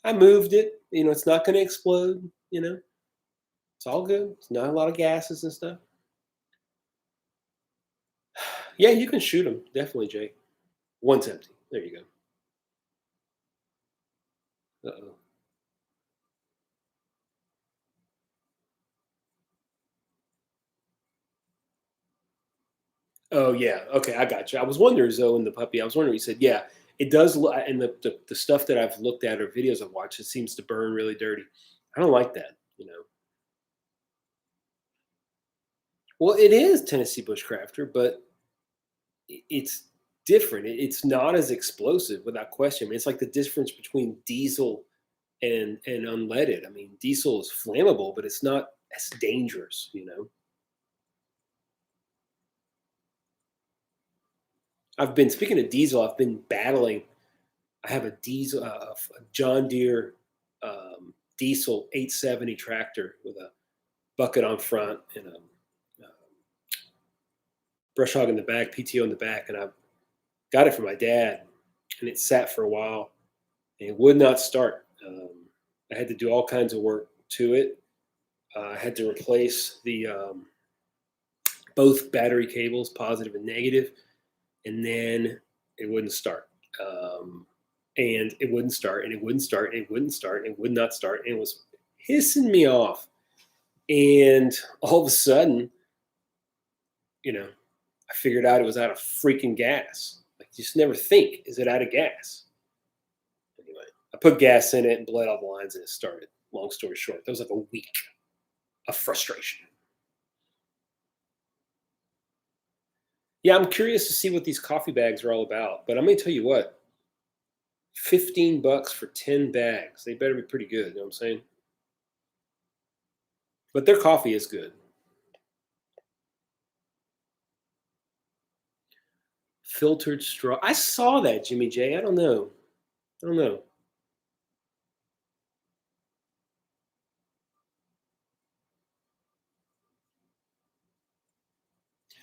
I moved it. It's not going to explode, It's all good. It's not a lot of gases and stuff. Yeah, you can shoot them. Definitely, Jay. One's empty. There you go. Uh-oh. Oh, yeah. Okay, I got you. I was wondering, Zoe and the puppy. I was wondering, he said, yeah, it does. And the stuff that I've looked at or videos I've watched, it seems to burn really dirty. I don't like that, Well, it is Tennessee Bushcrafter, but it's different. It's not as explosive without question. I mean, it's like the difference between diesel and unleaded. I mean, diesel is flammable, but it's not as dangerous, Speaking of diesel, I've been battling. I have a diesel, a John Deere diesel 870 tractor with a bucket on front and a brush hog in the back, PTO in the back, and I got it from my dad, and it sat for a while, and it would not start. I had to do all kinds of work to it. I had to replace the both battery cables, positive and negative, and then it wouldn't start. And it wouldn't start, and it wouldn't start, and it wouldn't start, and it would not start, and it was pissing me off. And all of a sudden, I figured out it was out of freaking gas. Like, you just never think, is it out of gas? Anyway, I put gas in it and bled all the lines, and it started. Long story short, that was like a week of frustration. Yeah, I'm curious to see what these coffee bags are all about. But I'm going to tell you what, $15 for 10 bags. They better be pretty good. You know what I'm saying? But their coffee is good. Filtered straw. I saw that, Jimmy J. I don't know.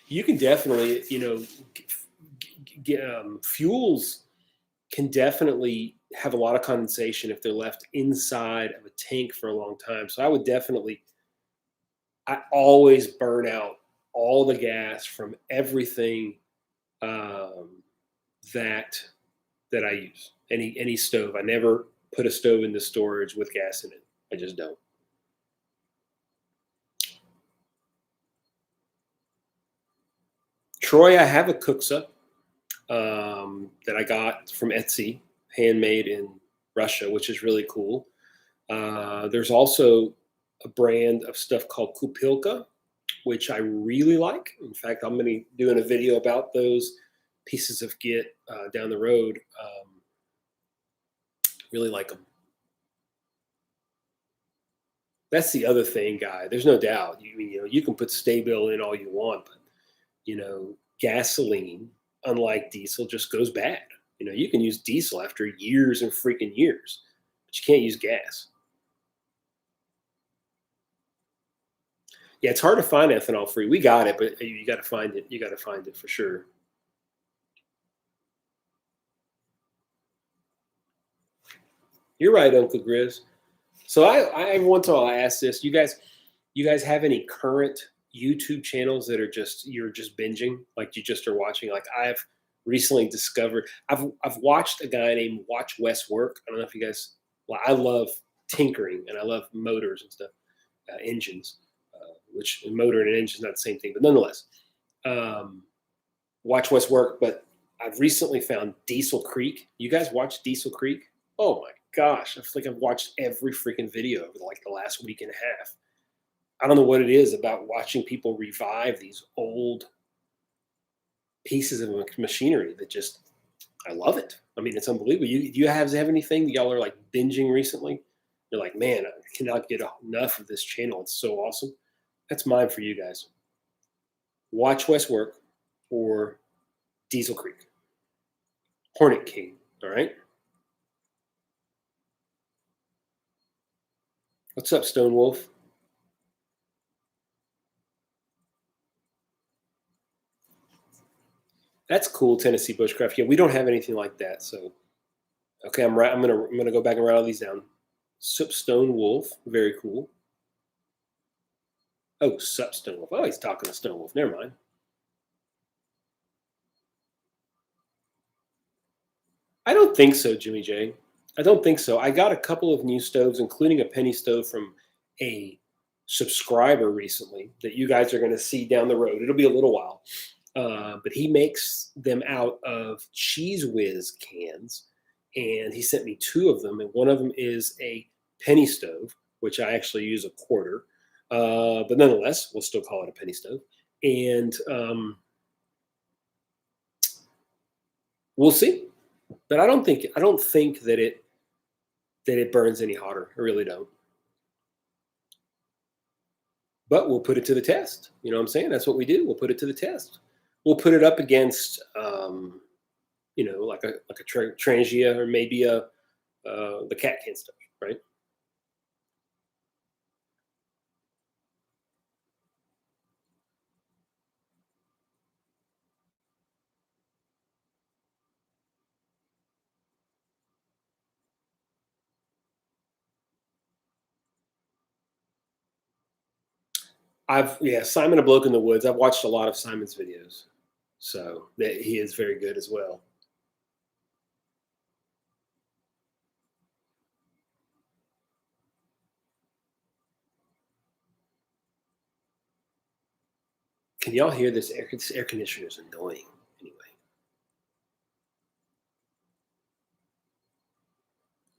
You can definitely, fuels can definitely have a lot of condensation if they're left inside of a tank for a long time. So I always burn out all the gas from everything that I use. Any stove. I never put a stove into storage with gas in it. I just don't. Troy, I have a Cooksa that I got from Etsy, handmade in Russia, which is really cool. There's also a brand of stuff called Kupilka, which I really like. In fact, I'm going to be doing a video about those pieces of kit down the road. Really like them. That's the other thing, guy. There's no doubt. You can put Stay-Bill in all you want, but gasoline, unlike diesel, just goes bad. You can use diesel after years and freaking years, but you can't use gas. Yeah, it's hard to find ethanol free. We got it, but you got to find it. You got to find it for sure. You're right, Uncle Grizz. So I every once in a while I ask this: you guys have any current YouTube channels that you're just binging, like you just are watching? Like I've recently discovered, I've watched a guy named Watch Wes work. I don't know if you guys. Well, I love tinkering and I love motors and stuff, engines, which a motor and an engine is not the same thing, but nonetheless, Watch Wes work. But I've recently found Diesel Creek. You guys watch Diesel Creek? Oh my gosh, I feel like I've watched every freaking video over like the last week and a half. I don't know what it is about watching people revive these old pieces of machinery that just, I love it. I mean, it's unbelievable. Do you have anything that y'all are like binging recently? You're like, man, I cannot get enough of this channel. It's so awesome. That's mine for you guys. Watch Wes work or Diesel Creek. Hornet King, all right? What's up, Stone Wolf? That's cool, Tennessee Bushcraft. Yeah, we don't have anything like that. So, okay, I'm right. I'm gonna go back and write all these down. Sup Stone Wolf, very cool. Oh, Sup Stone Wolf. Oh, he's talking to Stone Wolf. Never mind. I don't think so, Jimmy J. I don't think so. I got a couple of new stoves, including a penny stove from a subscriber recently that you guys are going to see down the road. It'll be a little while. But he makes them out of Cheese Whiz cans, and he sent me two of them. And one of them is a penny stove, which I actually use a quarter, but nonetheless, we'll still call it a penny stove. And we'll see. But I don't think that it burns any hotter. I really don't. But we'll put it to the test. You know what I'm saying? That's what we do. We'll put it to the test. We'll put it up against, like a Trangia or maybe the cat can stuff, right? Simon a Bloke in the Woods. I've watched a lot of Simon's videos, so that he is very good as well. Can y'all hear this air? This air conditioner is annoying. Anyway,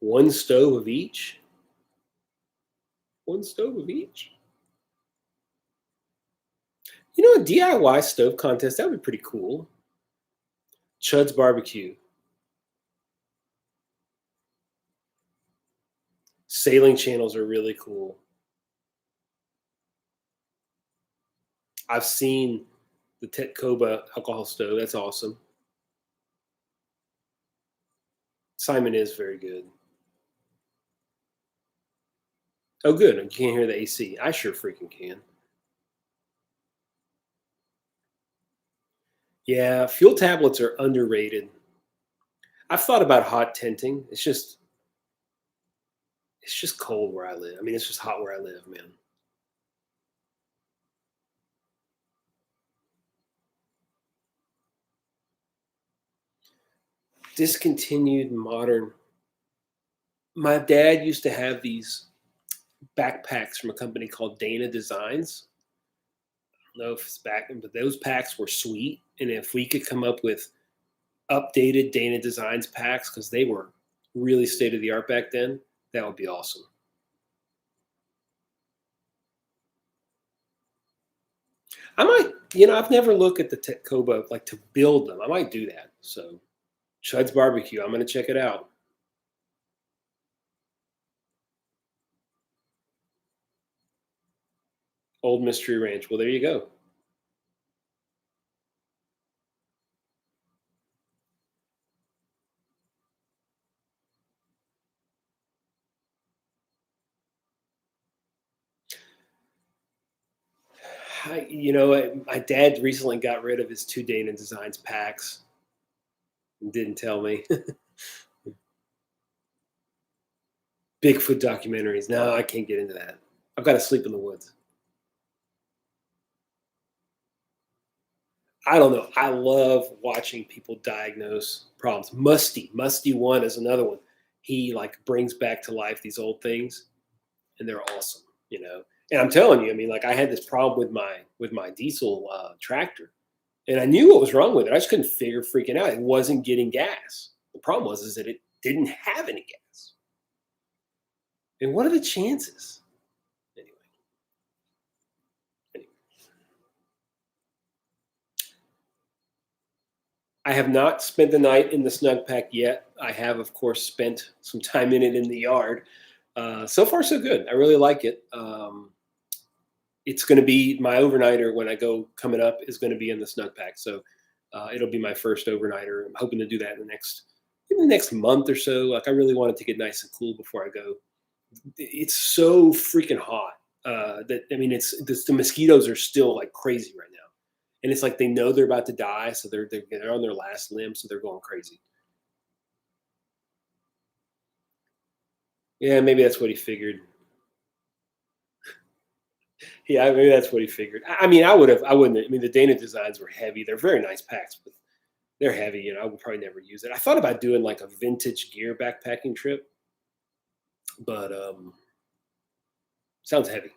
one stove of each. One stove of each. A DIY stove contest, that would be pretty cool. Chud's Barbecue. Sailing channels are really cool. I've seen the Tetcoba alcohol stove. That's awesome. Simon is very good. Oh, good. You can't hear the AC. I sure freaking can. Yeah, fuel tablets are underrated. I've thought about hot tenting. It's just cold where I live. I mean, it's just hot where I live, man. Discontinued modern. My dad used to have these backpacks from a company called Dana Designs. I don't know if it's back, but those packs were sweet. And if we could come up with updated Dana Designs packs, because they were really state of the art back then, that would be awesome. I might, I've never looked at the Tetcoba like to build them. I might do that. So, Chud's Barbecue, I'm going to check it out. Old Mystery Ranch. Well, there you go. My dad recently got rid of his two Dana Designs packs and didn't tell me. Bigfoot documentaries. No, I can't get into that. I've got to sleep in the woods. I don't know. I love watching people diagnose problems. Musty One is another one. He like brings back to life these old things, and they're awesome. And I'm telling you, I mean, like I had this problem with my diesel tractor, and I knew what was wrong with it. I just couldn't figure freaking out. It wasn't getting gas. The problem was is that it didn't have any gas. And what are the chances? Anyway. I have not spent the night in the snug pack yet. I have, of course, spent some time in it in the yard. So far, so good. I really like it. It's going to be my overnighter when I go coming up is going to be in the snug pack. So it'll be my first overnighter. I'm hoping to do that in the next month or so. Like I really want it to get nice and cool before I go. It's so freaking hot that I mean, the mosquitoes are still like crazy right now. And it's like they know they're about to die, so they're on their last limb, so they're going crazy. Yeah, maybe that's what he figured. Yeah, maybe that's what he figured. I mean, I wouldn't. I mean, the Dana Designs were heavy. They're very nice packs, but they're heavy. I would probably never use it. I thought about doing like a vintage gear backpacking trip, but sounds heavy.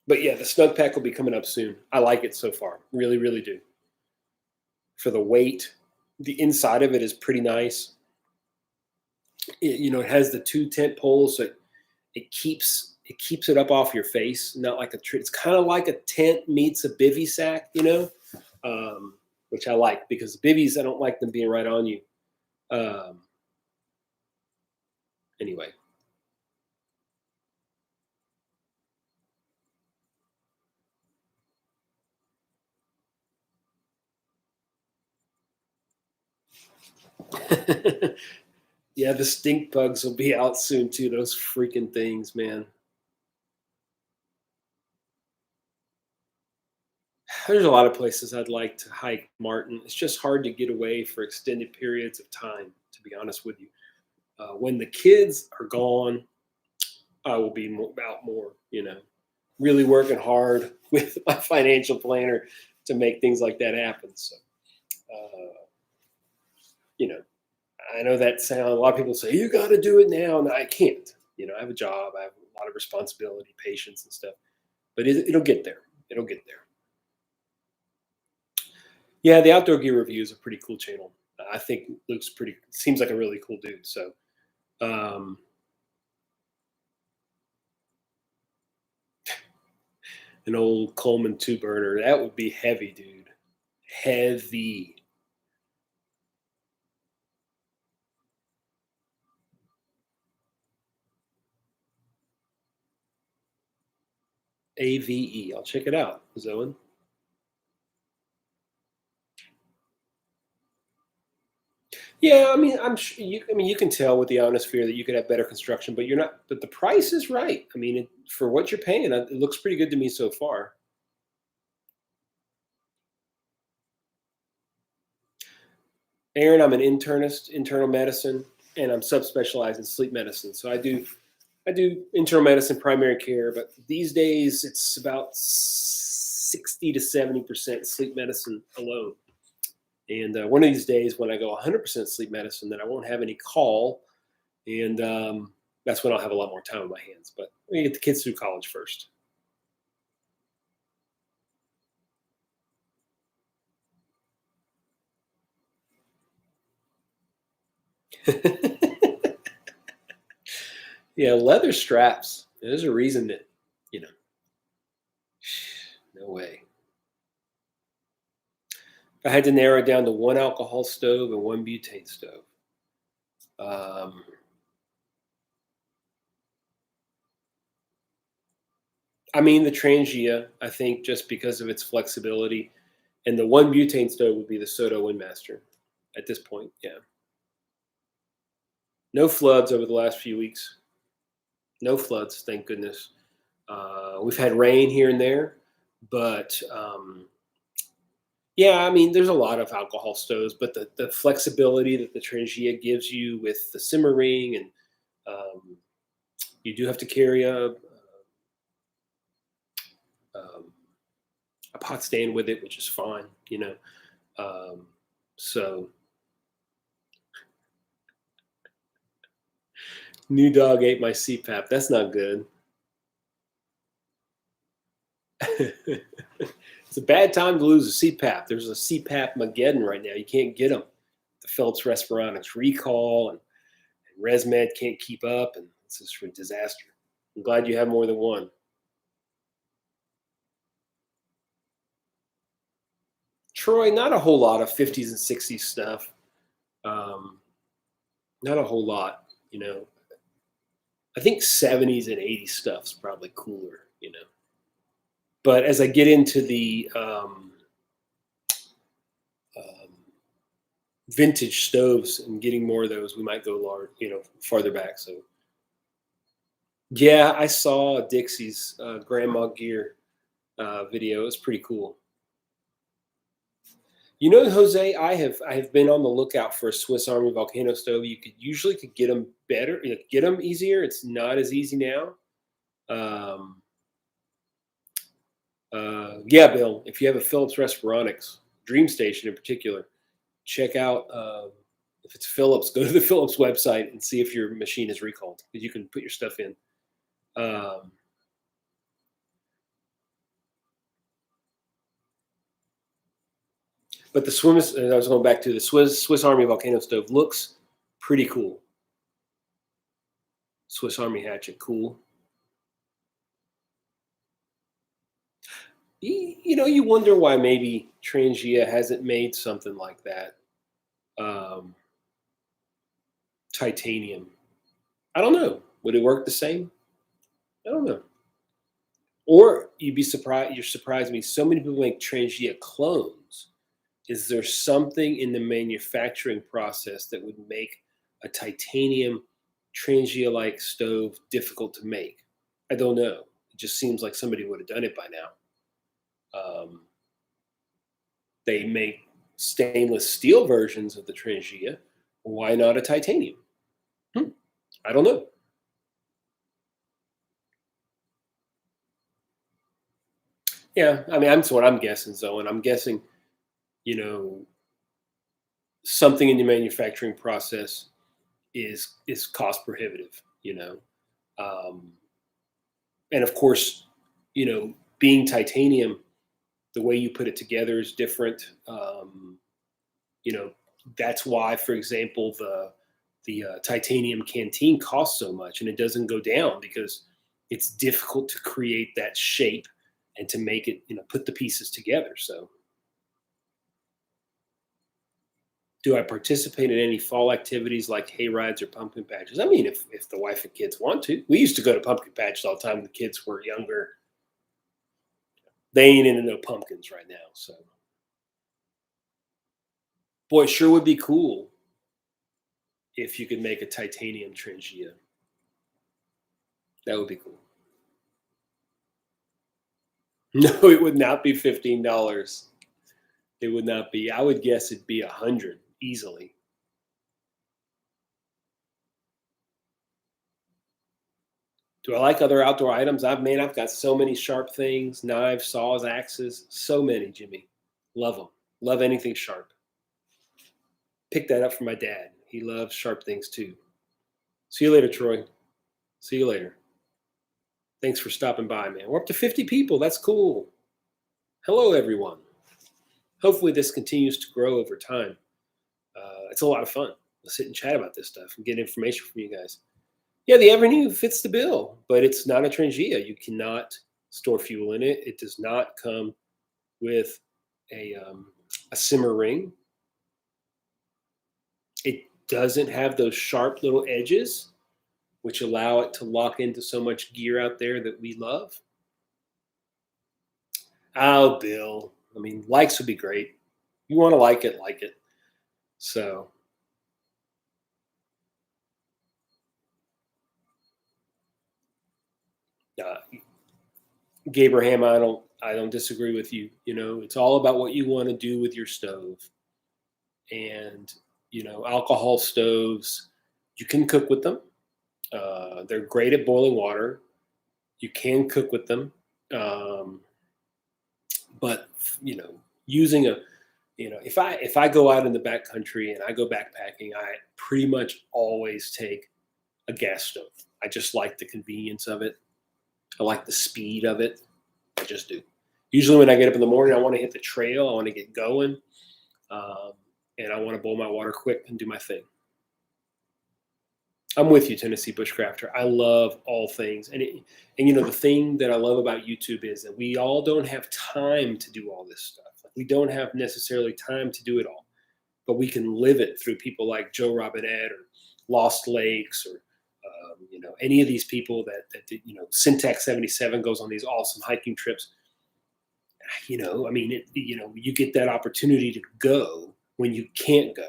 But yeah, the snug pack will be coming up soon. I like it so far. Really, really do. For the weight, the inside of it is pretty nice. It has the two tent poles, so it keeps it up off your face, not like a tree. It's kind of like a tent meets a bivy sack, which I like because bivvies I don't like them being right on you. Um, anyway, yeah, the stink bugs will be out soon too. Those freaking things, man. There's a lot of places I'd like to hike, Martin. It's just hard to get away for extended periods of time, to be honest with you. When the kids are gone, I will be out more, really working hard with my financial planner to make things like that happen. So, uh, you know, I know that sound. A lot of people say you got to do it now, and I can't. I have a job, I have a lot of responsibility, patience, and stuff. But it'll get there. It'll get there. Yeah, the Outdoor Gear Review is a pretty cool channel. I think Luke's seems like a really cool dude. So, um, an old Coleman two burner that would be heavy, dude. Heavy. AVE. I'll check it out, Zoen. Yeah, I mean, I'm sure you can tell with the Ionosphere that you could have better construction, but you're not. But the price is right. I mean, for what you're paying, it looks pretty good to me so far. Aaron, I'm an internist, internal medicine, and I'm subspecialized in sleep medicine. So I do internal medicine, primary care, but these days it's about 60 to 70% sleep medicine alone. And one of these days, when I go 100% sleep medicine, then I won't have any call, and that's when I'll have a lot more time on my hands. But we get the kids through college first. Yeah, leather straps. There's a reason that, you know, no way. If I had to narrow it down to one alcohol stove and one butane stove, um, I mean, the Trangia, I think just because of its flexibility, and the one butane stove would be the Soto Windmaster at this point. Yeah. No floods over the last few weeks. No floods, thank goodness. We've had rain here and there, but yeah, I mean, there's a lot of alcohol stoves, but the flexibility that the Trangia gives you with the simmer ring, and you do have to carry um, a pot stand with it, which is fine, you know. So new dog ate my CPAP. That's not good. It's a bad time to lose a CPAP. There's a CPAP Mageddon right now. You can't get them. The Philips Respironics recall, and ResMed can't keep up, and it's just a disaster. I'm glad you have more than one. Troy, not a whole lot of 50s and 60s stuff. Um, Not a whole lot, you know. I think 70s and 80s stuff's probably cooler, you know. But as I get into the um, vintage stoves and getting more of those, we might go large, you know, farther back. So yeah, I saw Dixie's grandma gear video. It's pretty cool. You know, Jose, I have been on the lookout for a Swiss Army volcano stove. You could get them better, you know, get them easier. It's not as easy now. Um, yeah, Bill, if you have a Philips Respironics Dream Station in particular, check out if it's Philips. Go to the Philips website and see if your machine is recalled, because you can put your stuff in. Um, but the Swiss, I was going back to the Swiss Army volcano stove, looks pretty cool. Swiss Army hatchet, cool. You know, you wonder why maybe Trangia hasn't made something like that. Um, Titanium. I don't know. Would it work the same? I don't know. Or you'd be surprised. You're surprised me. So many people make Trangia clones. Is there something in the manufacturing process that would make a titanium Trangia-like stove difficult to make? I don't know. It just seems like somebody would have done it by now. They make stainless steel versions of the Trangia. Why not a titanium? I don't know. Yeah, I mean, that's what I'm guessing, though, and I'm guessing, you know, something in the manufacturing process is cost prohibitive. You know, um, and of course, you know, being titanium, the way you put it together is different. You know, that's why, for example, the titanium canteen costs so much, and it doesn't go down because it's difficult to create that shape and to make it, you know, put the pieces together. So, do I participate in any fall activities like hay rides or pumpkin patches? I mean, if the wife and kids want to. We used to go to pumpkin patches all the time when the kids were younger. They ain't into no pumpkins right now. So, boy, it sure would be cool if you could make a titanium Trangia. That would be cool. No, it would not be $15. It would not be. I would guess it'd be 100 easily. Do I like other outdoor items? I've got so many sharp things, knives, saws, axes, so many, Jimmy. Love them. Love anything sharp. Pick that up from my dad. He loves sharp things too. See you later, Troy. See you later. Thanks for stopping by, man. We're up to 50 people. That's cool. Hello, everyone. Hopefully, this continues to grow over time. It's a lot of fun. Let's sit and chat about this stuff and get information from you guys. Yeah, the Avenue fits the bill, but it's not a Trangia. You cannot store fuel in it. It does not come with a simmer ring. It doesn't have those sharp little edges, which allow it to lock into so much gear out there that we love. Oh, Bill. I mean, likes would be great. You want to like it, like it. So, uh, Gabraham, I don't disagree with you. It's all about what you want to do with your stove. And, alcohol stoves, you can cook with them. They're great at boiling water. You can cook with them. Um, but, using if I go out in the back country and I go backpacking, I pretty much always take a gas stove. I just like the convenience of it. I like the speed of it. I just do. Usually, when I get up in the morning, I want to hit the trail. I want to get going, um, and I want to boil my water quick and do my thing. I'm with you, Tennessee Bushcrafter. I love all things, and the thing that I love about YouTube is that we all don't have time to do all this stuff. Like, we don't have necessarily time to do it all, but we can live it through people like Joe Robinette or Lost Lakes or any of these people that did, Syntax 77 goes on these awesome hiking trips. I mean, you get that opportunity to go when you can't go,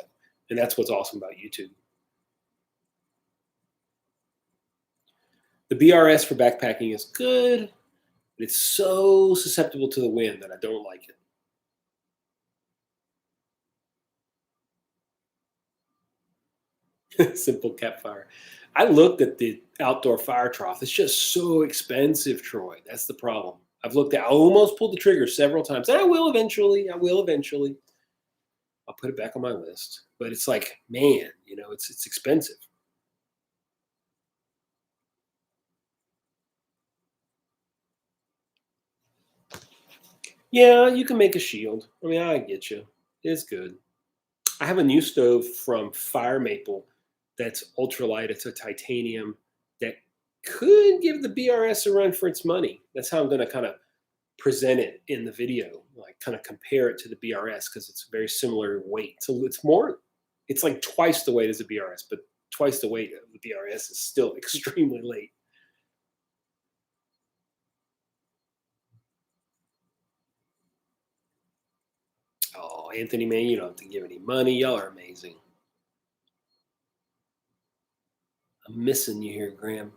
and that's what's awesome about YouTube. The BRS for backpacking is good, but it's so susceptible to the wind that I don't like it. Simple campfire. I looked at the outdoor fire trough. It's just so expensive, Troy. That's the problem. I almost pulled the trigger several times, and I will eventually. I will eventually. I'll put it back on my list. But it's like, man, it's expensive. Yeah, you can make a shield. I mean, I get you. It's good. I have a new stove from Fire Maple that's ultralight. It's a titanium that could give the BRS a run for its money. That's how I'm going to kind of present it in the video, like kind of compare it to the BRS because it's very similar weight. So it's like twice the weight as the BRS, but twice the weight of the BRS is still extremely late. Oh, Anthony, man, you don't have to give any money. Y'all are amazing. I'm missing you here, Graham.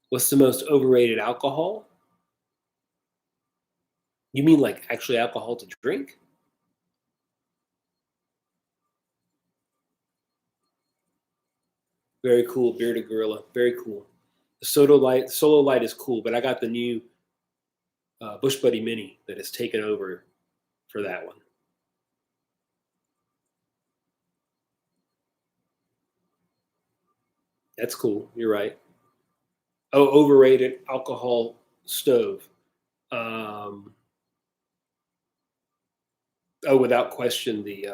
What's the most overrated alcohol? You mean like actually alcohol to drink? Very cool, bearded gorilla. Very cool. The Solo Light is cool, but I got the new Bush Buddy Mini that has taken over for that one. That's cool. You're right. Oh, overrated alcohol stove. Um, without question, the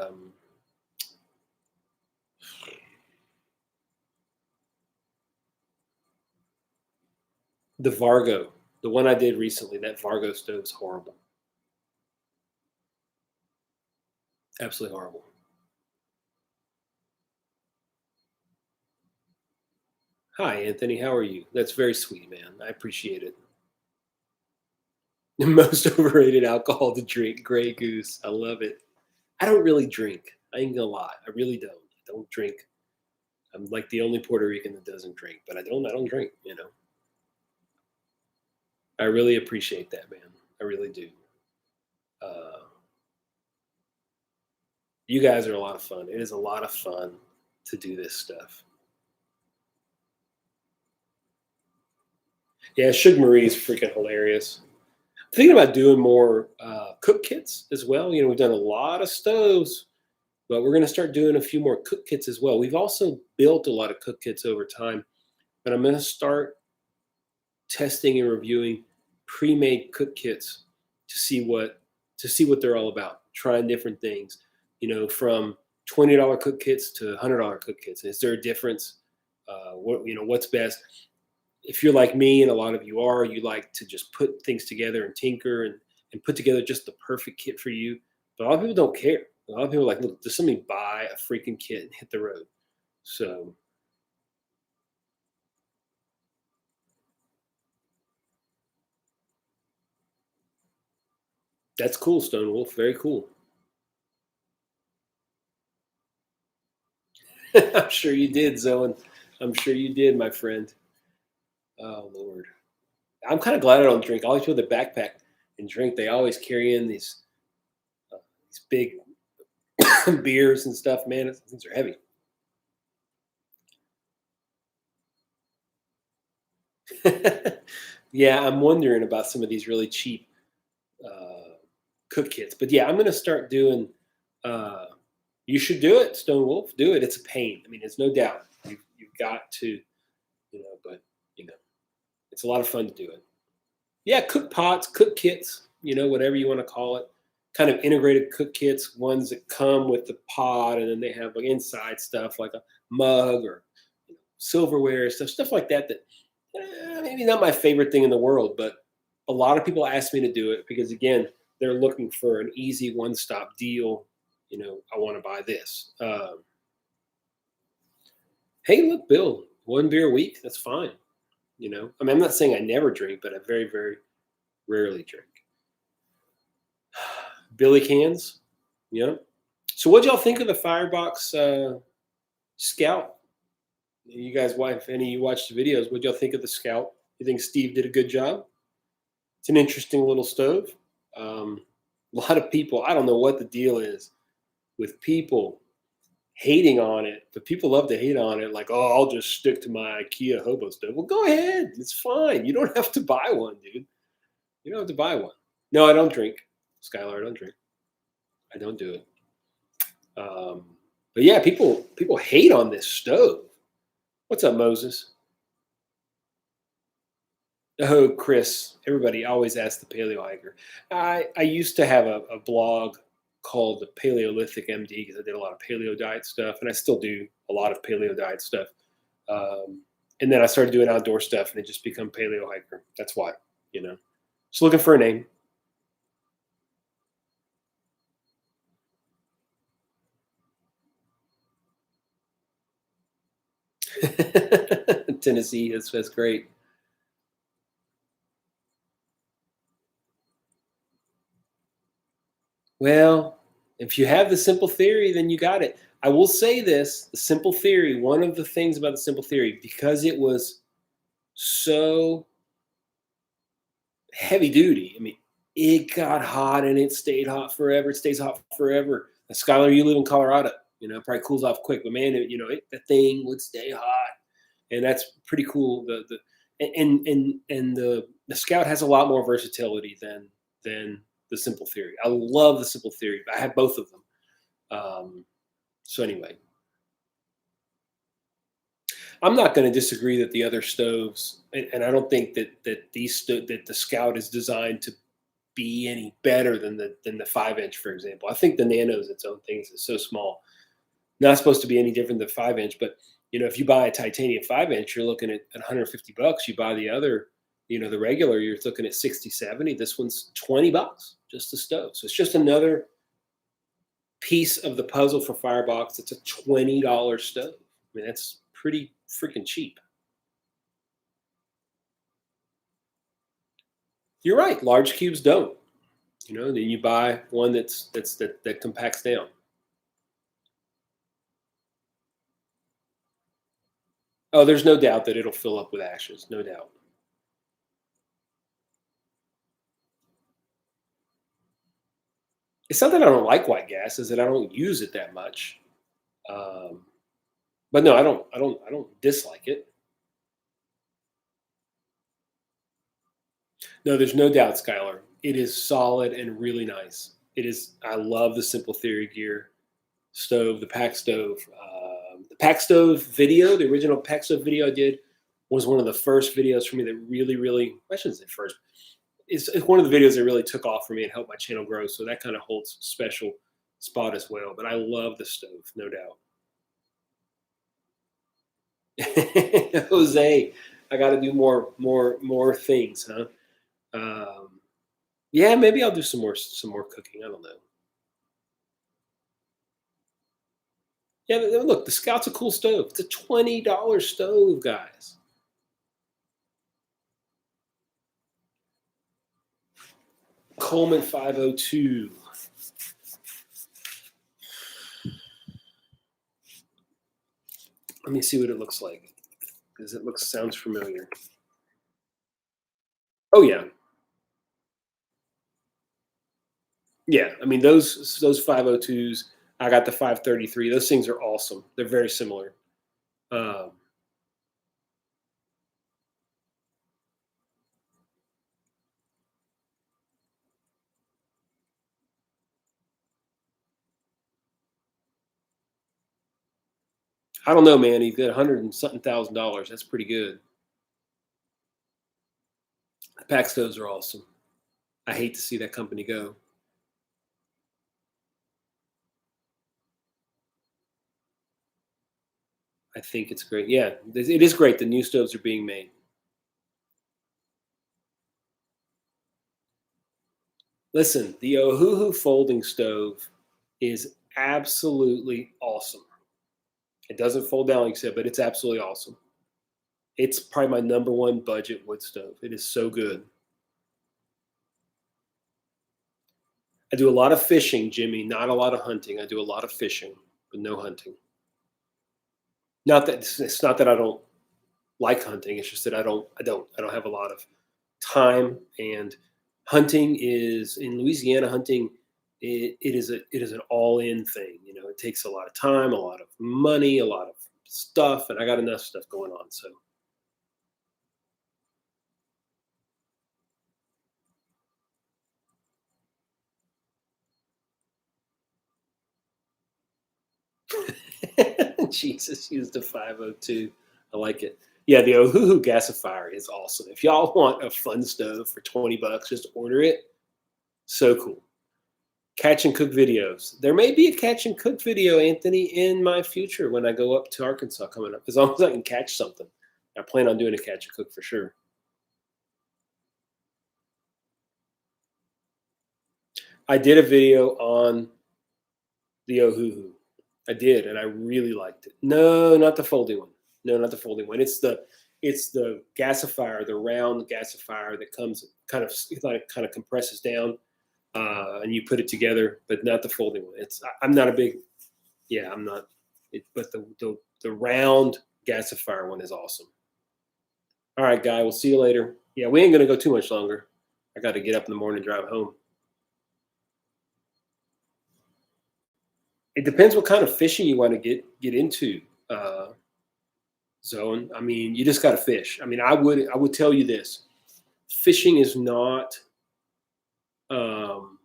Vargo, the one I did recently. That Vargo stove is horrible. Absolutely horrible. Hi, Anthony. How are you? That's very sweet, man. I appreciate it. Most overrated alcohol to drink, Grey Goose. I love it. I don't really drink. I ain't gonna lie. I really don't. I don't drink. I'm like the only Puerto Rican that doesn't drink, but I don't drink. I really appreciate that, man. I really do. Uh, you guys are a lot of fun. It is a lot of fun to do this stuff. Yeah, Sugar Marie is freaking hilarious. I'm thinking about doing more cook kits as well. We've done a lot of stoves, but we're going to start doing a few more cook kits as well. We've also built a lot of cook kits over time, but I'm going to start testing and reviewing pre-made cook kits to see what they're all about. Trying different things, from $20 cook kits to $100 cook kits. Is there a difference? What's best? If you're like me, and a lot of you are, you like to just put things together and tinker and put together just the perfect kit for you. But a lot of people don't care. A lot of people are like, look, just somebody buy a freaking kit and hit the road. So That's cool, Stone Wolf. Very cool. I'm sure you did, Zoen. I'm sure you did, my friend. Oh Lord, I'm kind of glad I don't drink. All these people that backpack and drink, they always carry in these big beers and stuff. Man, these are heavy. Yeah, I'm wondering about some of these really cheap cook kits. But yeah, I'm gonna start doing. Uh, you should do it, Stone Wolf. Do it. It's a pain. I mean, it's no doubt. You've got to, but you know, it's a lot of fun to do it. Yeah, cook pots, cook kits, whatever you want to call it. Kind of integrated cook kits, ones that come with the pot, and then they have like inside stuff like a mug or silverware stuff like that. That maybe not my favorite thing in the world, but a lot of people ask me to do it because again, they're looking for an easy one-stop deal. I want to buy this. Hey, look, Bill, one beer a week, that's fine. I mean, I'm not saying I never drink, but I very, very rarely drink. Billy cans, So what y'all think of the Firebox Scout? You guys, if any of you watched the videos, what y'all think of the Scout? You think Steve did a good job? It's an interesting little stove. A lot of people, I don't know what the deal is with people hating on it, but people love to hate on it. Like, oh, I'll just stick to my IKEA hobo stove. Well, go ahead. It's fine. You don't have to buy one, dude. You don't have to buy one. No, I don't drink. Skylar, I don't drink. I don't do it. But yeah, people hate on this stove. What's up, Moses? Oh, Chris. Everybody always asks the paleo hiker. I used to have a blog called the Paleolithic MD because I did a lot of paleo diet stuff, and I still do a lot of paleo diet stuff. And then I started doing outdoor stuff, and it just become paleo hiker. That's why, Just looking for a name. Tennessee, that's great. Well, if you have the simple theory, then you got it. I will say this, the simple theory, one of the things about the simple theory, because it was so heavy duty, I mean, it got hot and it stayed hot forever. It stays hot forever. Now, Skylar, you live in Colorado, probably cools off quick, but man, the thing would stay hot. And that's pretty cool. The Scout has a lot more versatility than the simple theory. I love the simple theory. I have both of them. So anyway, I'm not going to disagree that the other stoves, and I don't think that that the Scout is designed to be any better than the 5-inch, for example. I think the Nano is its own thing. It's so small, not supposed to be any different than 5-inch. But if you buy a titanium 5-inch, you're looking at $150. You buy the other, the regular, you're looking at 60, 70. This one's $20, just the stove. So it's just another piece of the puzzle for Firebox. It's a $20 stove. I mean, that's pretty freaking cheap. You're right. Large cubes don't. Then you buy one that compacts down. Oh, there's no doubt that it'll fill up with ashes. No doubt. It's not that I don't like white gas; is that I don't use it that much. But no, I don't dislike it. No, there's no doubt, Skylar. It is solid and really nice. It is. I love the Simple Theory gear stove, the pack stove. The pack stove video, the original pack stove video I did, was one of the first videos for me that really, I shouldn't say first. It's one of the videos that really took off for me and helped my channel grow. So that kind of holds a special spot as well. But I love the stove, no doubt. Jose, I got to do more things, huh? Yeah, maybe I'll do some more cooking. I don't know. Yeah, look, the Scout's a cool stove. It's a $20 stove, guys. Coleman 502. Let me see what it looks like. Because it sounds familiar. Oh yeah. Yeah. I mean those 502s, I got the 533. Those things are awesome. They're very similar. Um, I don't know, man. You got $100 and something thousand. That's pretty good. Pack stoves are awesome. I hate to see that company go. I think it's great. Yeah, it is great. The new stoves are being made. Listen, the Ohuhu folding stove is absolutely awesome. It doesn't fold down like you said, but it's absolutely awesome. It's probably my number one budget wood stove. It is so good. I do a lot of fishing, Jimmy, not a lot of hunting. I do a lot of fishing, but no hunting. Not that it's not that I don't like hunting. It's just that I don't have a lot of time. And hunting is in Louisiana. Hunting it is an all in thing. You know, it takes a lot of time, a lot of money, a lot of stuff, and I got enough stuff going on. So Jesus, use the 502. I like it. Yeah, the Ohuhu gasifier is awesome. If y'all want a fun stove for $20, just order it. So cool. Catch and cook videos. There may be a catch and cook video, Anthony, in my future when I go up to Arkansas coming up. As long as I can catch something. I plan on doing a catch and cook for sure. I did a video on the Ohuhu. I did, and I really liked it. No, not the folding one. No, not the folding one. It's the gasifier, the round gasifier that comes kind of compresses down, and you put it together, but not the folding one. I'm not a big yeah, I'm not. But the round gasifier one is awesome. All right, guy. We'll see you later. Yeah, we ain't gonna go too much longer. I got to get up in the morning and drive home. It depends what kind of fishing you want to get into, Zone. I mean, you just got to fish. I mean, I would tell you this: fishing is not. Um,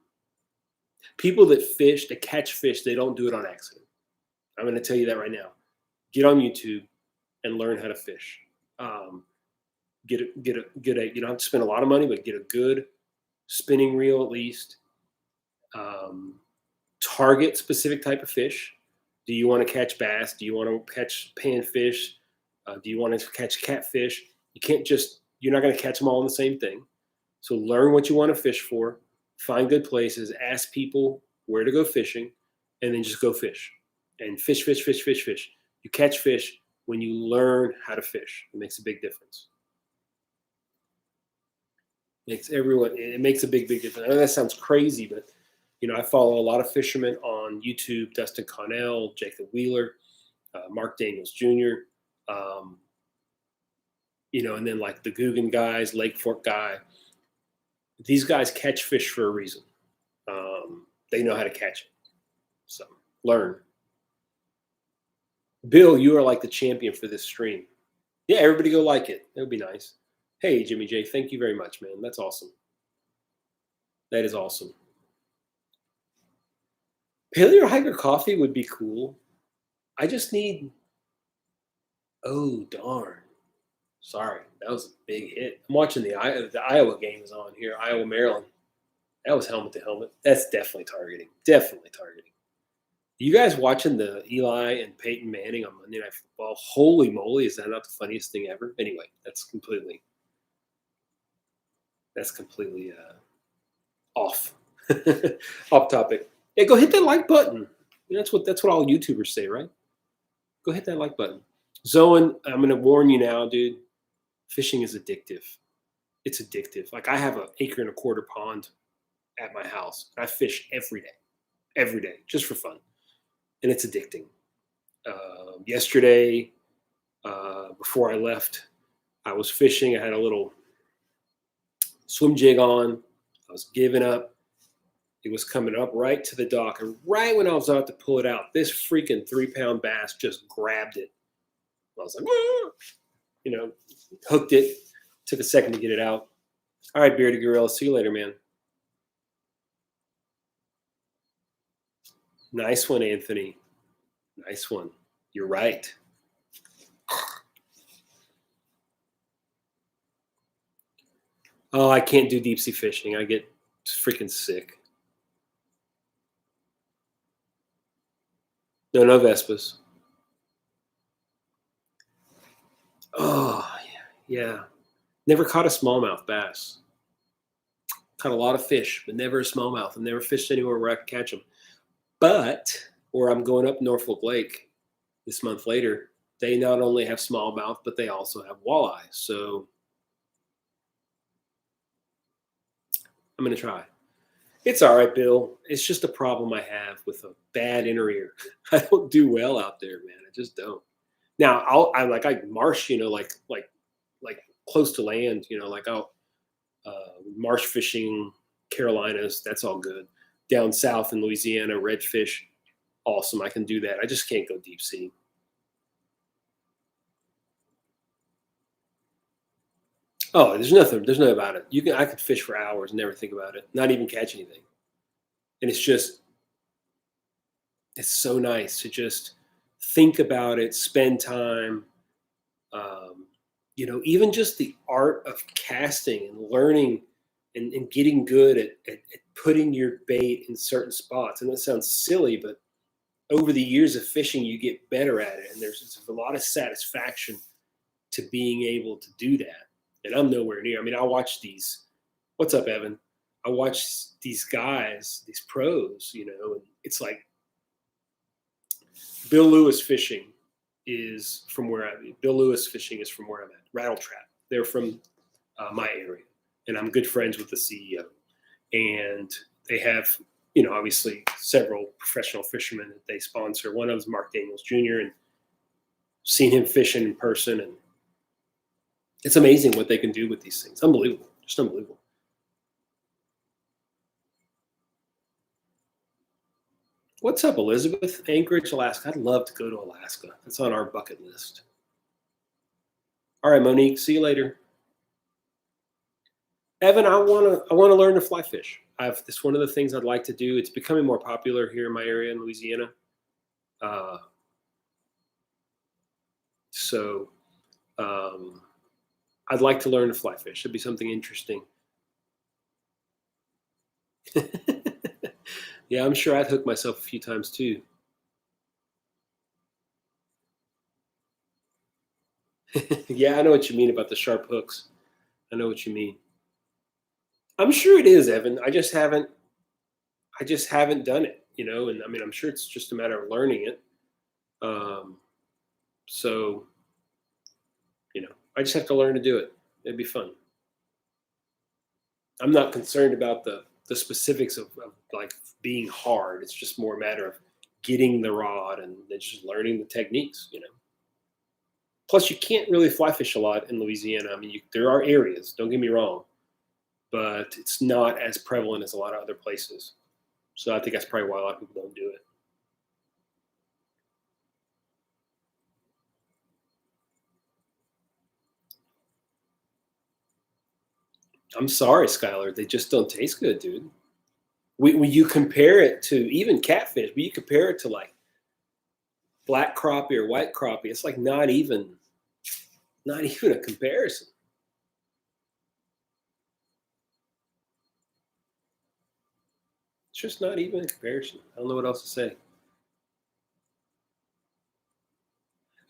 People that fish, that catch fish, they don't do it on accident. I'm going to tell you that right now. Get on YouTube and learn how to fish. Um, get a. You don't have to spend a lot of money, but get a good spinning reel at least. Um, Target specific type of fish. Do you want to catch bass? Do you want to catch panfish? Do you want to catch catfish? You're not going to catch them all in the same thing. So learn what you want to fish for, find good places, ask people where to go fishing, and then just go fish. And fish, fish, fish, fish, fish. You catch fish when you learn how to fish. It makes a big difference. It makes a big, big difference. I know that sounds crazy, but I follow a lot of fishermen on YouTube: Dustin Connell, Jacob Wheeler, Mark Daniels Jr. Um, and then like the Guggen guys, Lake Fork guy. These guys catch fish for a reason. They know how to catch it. So learn. Bill, you are like the champion for this stream. Yeah, everybody go like it. That would be nice. Hey, Jimmy J, thank you very much, man. That's awesome. That is awesome. Paleo hiker coffee would be cool. I just need. Oh darn! Sorry, that was a big hit. I'm watching the Iowa game is on here. Iowa Maryland. That was helmet to helmet. That's definitely targeting. Definitely targeting. You guys watching the Eli and Peyton Manning on Monday Night Football? Holy moly, is that not the funniest thing ever? Anyway, that's completely off off topic. Yeah, go hit that like button. That's what all YouTubers say, right? Go hit that like button. Zoan, I'm gonna warn you now, dude. Fishing is addictive. It's addictive. Like I have an acre and a quarter pond at my house. I fish every day, just for fun, and it's addicting. Yesterday, before I left, I was fishing. I had a little swim jig on. I was giving up. It was coming up right to the dock, and right when I was about to pull it out, this freaking 3-pound bass just grabbed it. I was like, "Ah!" Hooked it. Took a second to get it out. All right, Bearded Gorilla. See you later, man. Nice one, Anthony. Nice one. You're right. Oh, I can't do deep sea fishing. I get freaking sick. No Vespas. Oh, yeah. Never caught a smallmouth bass. Caught a lot of fish, but never a smallmouth. I've never fished anywhere where I could catch them. But where I'm going up Norfolk Lake this month later, they not only have smallmouth, but they also have walleye. So I'm going to try. It's all right, Bill. It's just a problem I have with a bad inner ear. I don't do well out there, man. I just don't. Now I marsh, like close to land, like I'll marsh fishing, Carolinas. That's all good. Down south in Louisiana, redfish, awesome. I can do that. I just can't go deep sea. Oh, there's nothing about it. I could fish for hours and never think about it, not even catch anything. And it's so nice to just think about it, spend time. Even just the art of casting and learning and getting good at putting your bait in certain spots. And that sounds silly, but over the years of fishing, you get better at it. And there's a lot of satisfaction to being able to do that. And I'm nowhere near. I mean, I watch these. What's up, Evan? I watch these guys, these pros, and it's like Bill Lewis Fishing is from where Bill Lewis Fishing is from where I'm at. Rattle Trap. They're from my area, and I'm good friends with the CEO. And they have, obviously several professional fishermen that they sponsor. One of them is Mark Daniels Jr. and seen him fishing in person, and it's amazing what they can do with these things. Unbelievable, just unbelievable. What's up, Elizabeth? Anchorage, Alaska. I'd love to go to Alaska. That's on our bucket list. All right, Monique. See you later. Evan, I wanna learn to fly fish. It's one of the things I'd like to do. It's becoming more popular here in my area in Louisiana. So I'd like to learn to fly fish. It'd be something interesting. Yeah, I'm sure I'd hook myself a few times too. Yeah, I know what you mean about the sharp hooks. I know what you mean. I'm sure it is, Evan. I just haven't done it, and I mean, I'm sure it's just a matter of learning it. So, I just have to learn to do it. It'd be fun. I'm not concerned about the specifics of like being hard. It's just more a matter of getting the rod and then just learning the techniques, Plus, you can't really fly fish a lot in Louisiana. I mean, there are areas, don't get me wrong, but it's not as prevalent as a lot of other places. So I think that's probably why a lot of people don't do it. I'm sorry, Skylar. They just don't taste good, dude. When you compare it to even catfish, but you compare it to like black crappie or white crappie, it's like not even a comparison. It's just not even a comparison. I don't know what else to say.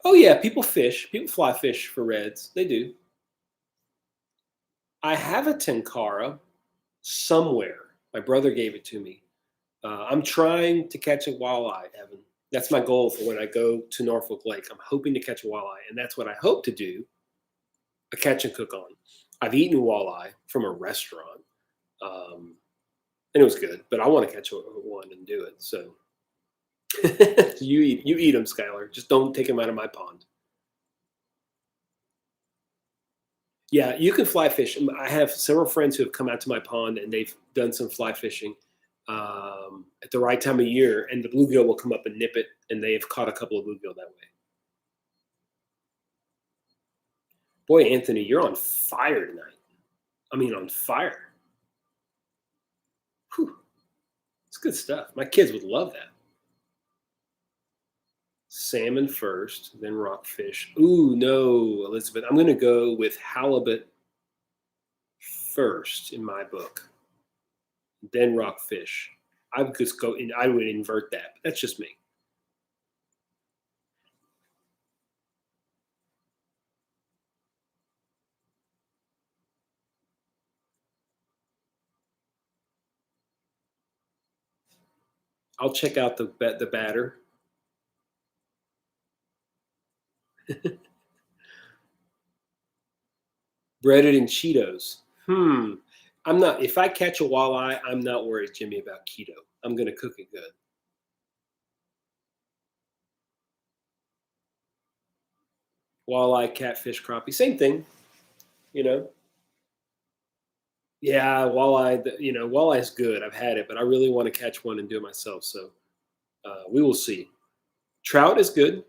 Oh yeah, people fish. People fly fish for reds. They do. I have a tenkara somewhere. My brother gave it to me. I'm trying to catch a walleye, Evan. That's my goal for when I go to Norfolk Lake. I'm hoping to catch a walleye, and that's what I hope to do, a catch and cook on. I've eaten walleye from a restaurant. and it was good. But I want to catch one and do it. So you eat them, Skylar. Just don't take them out of my pond. Yeah, you can fly fish. I have several friends who have come out to my pond and they've done some fly fishing at the right time of year, and the bluegill will come up and nip it, and they've caught a couple of bluegill that way. Boy, Anthony, you're on fire tonight. I mean, on fire. Whew. It's good stuff. My kids would love that. Salmon first, then rockfish. Ooh, no, Elizabeth. I'm going to go with halibut first in my book, then rockfish. I would just go in. I would invert that. But that's just me. I'll check out the batter. Breaded in Cheetos. I'm not. If I catch a walleye, I'm not worried, Jimmy, about keto. I'm going to cook it good. Walleye, catfish, crappie, same thing. You know. Yeah, walleye. Walleye is good. I've had it, but I really want to catch one and do it myself. So we will see. Trout is good.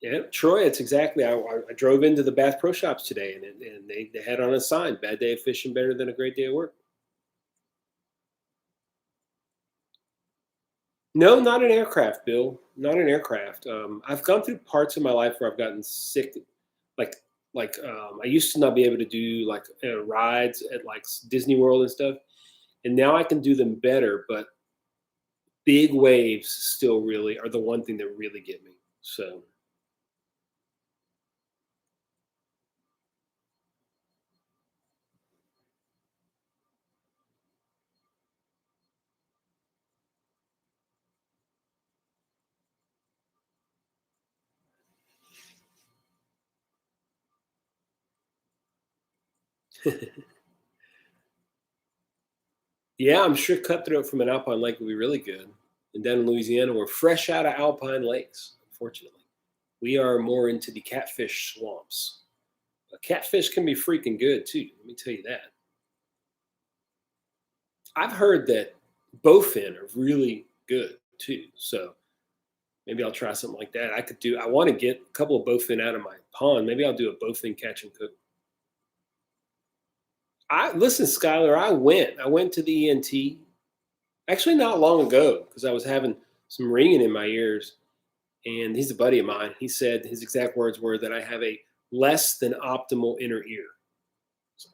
Yeah, Troy. It's exactly. I drove into the Bass Pro Shops today, and they had on a sign: "Bad day of fishing, better than a great day of work." No, not an aircraft, Bill. Not an aircraft. I've gone through parts of my life where I've gotten sick, like I used to not be able to do like rides at like Disney World and stuff, and now I can do them better. But big waves still really are the one thing that really get me. So yeah, I'm sure cutthroat from an alpine lake would be really good. And down in Louisiana, we're fresh out of alpine lakes. Unfortunately, we are more into the catfish swamps. Catfish can be freaking good too. Let me tell you that. I've heard that bowfin are really good too. So maybe I'll try something like that. I want to get a couple of bowfin out of my pond. Maybe I'll do a bowfin catch and cook. I listen, Skylar. I went to the ENT actually not long ago because I was having some ringing in my ears, and he's a buddy of mine. He said his exact words were that I have a less than optimal inner ear. So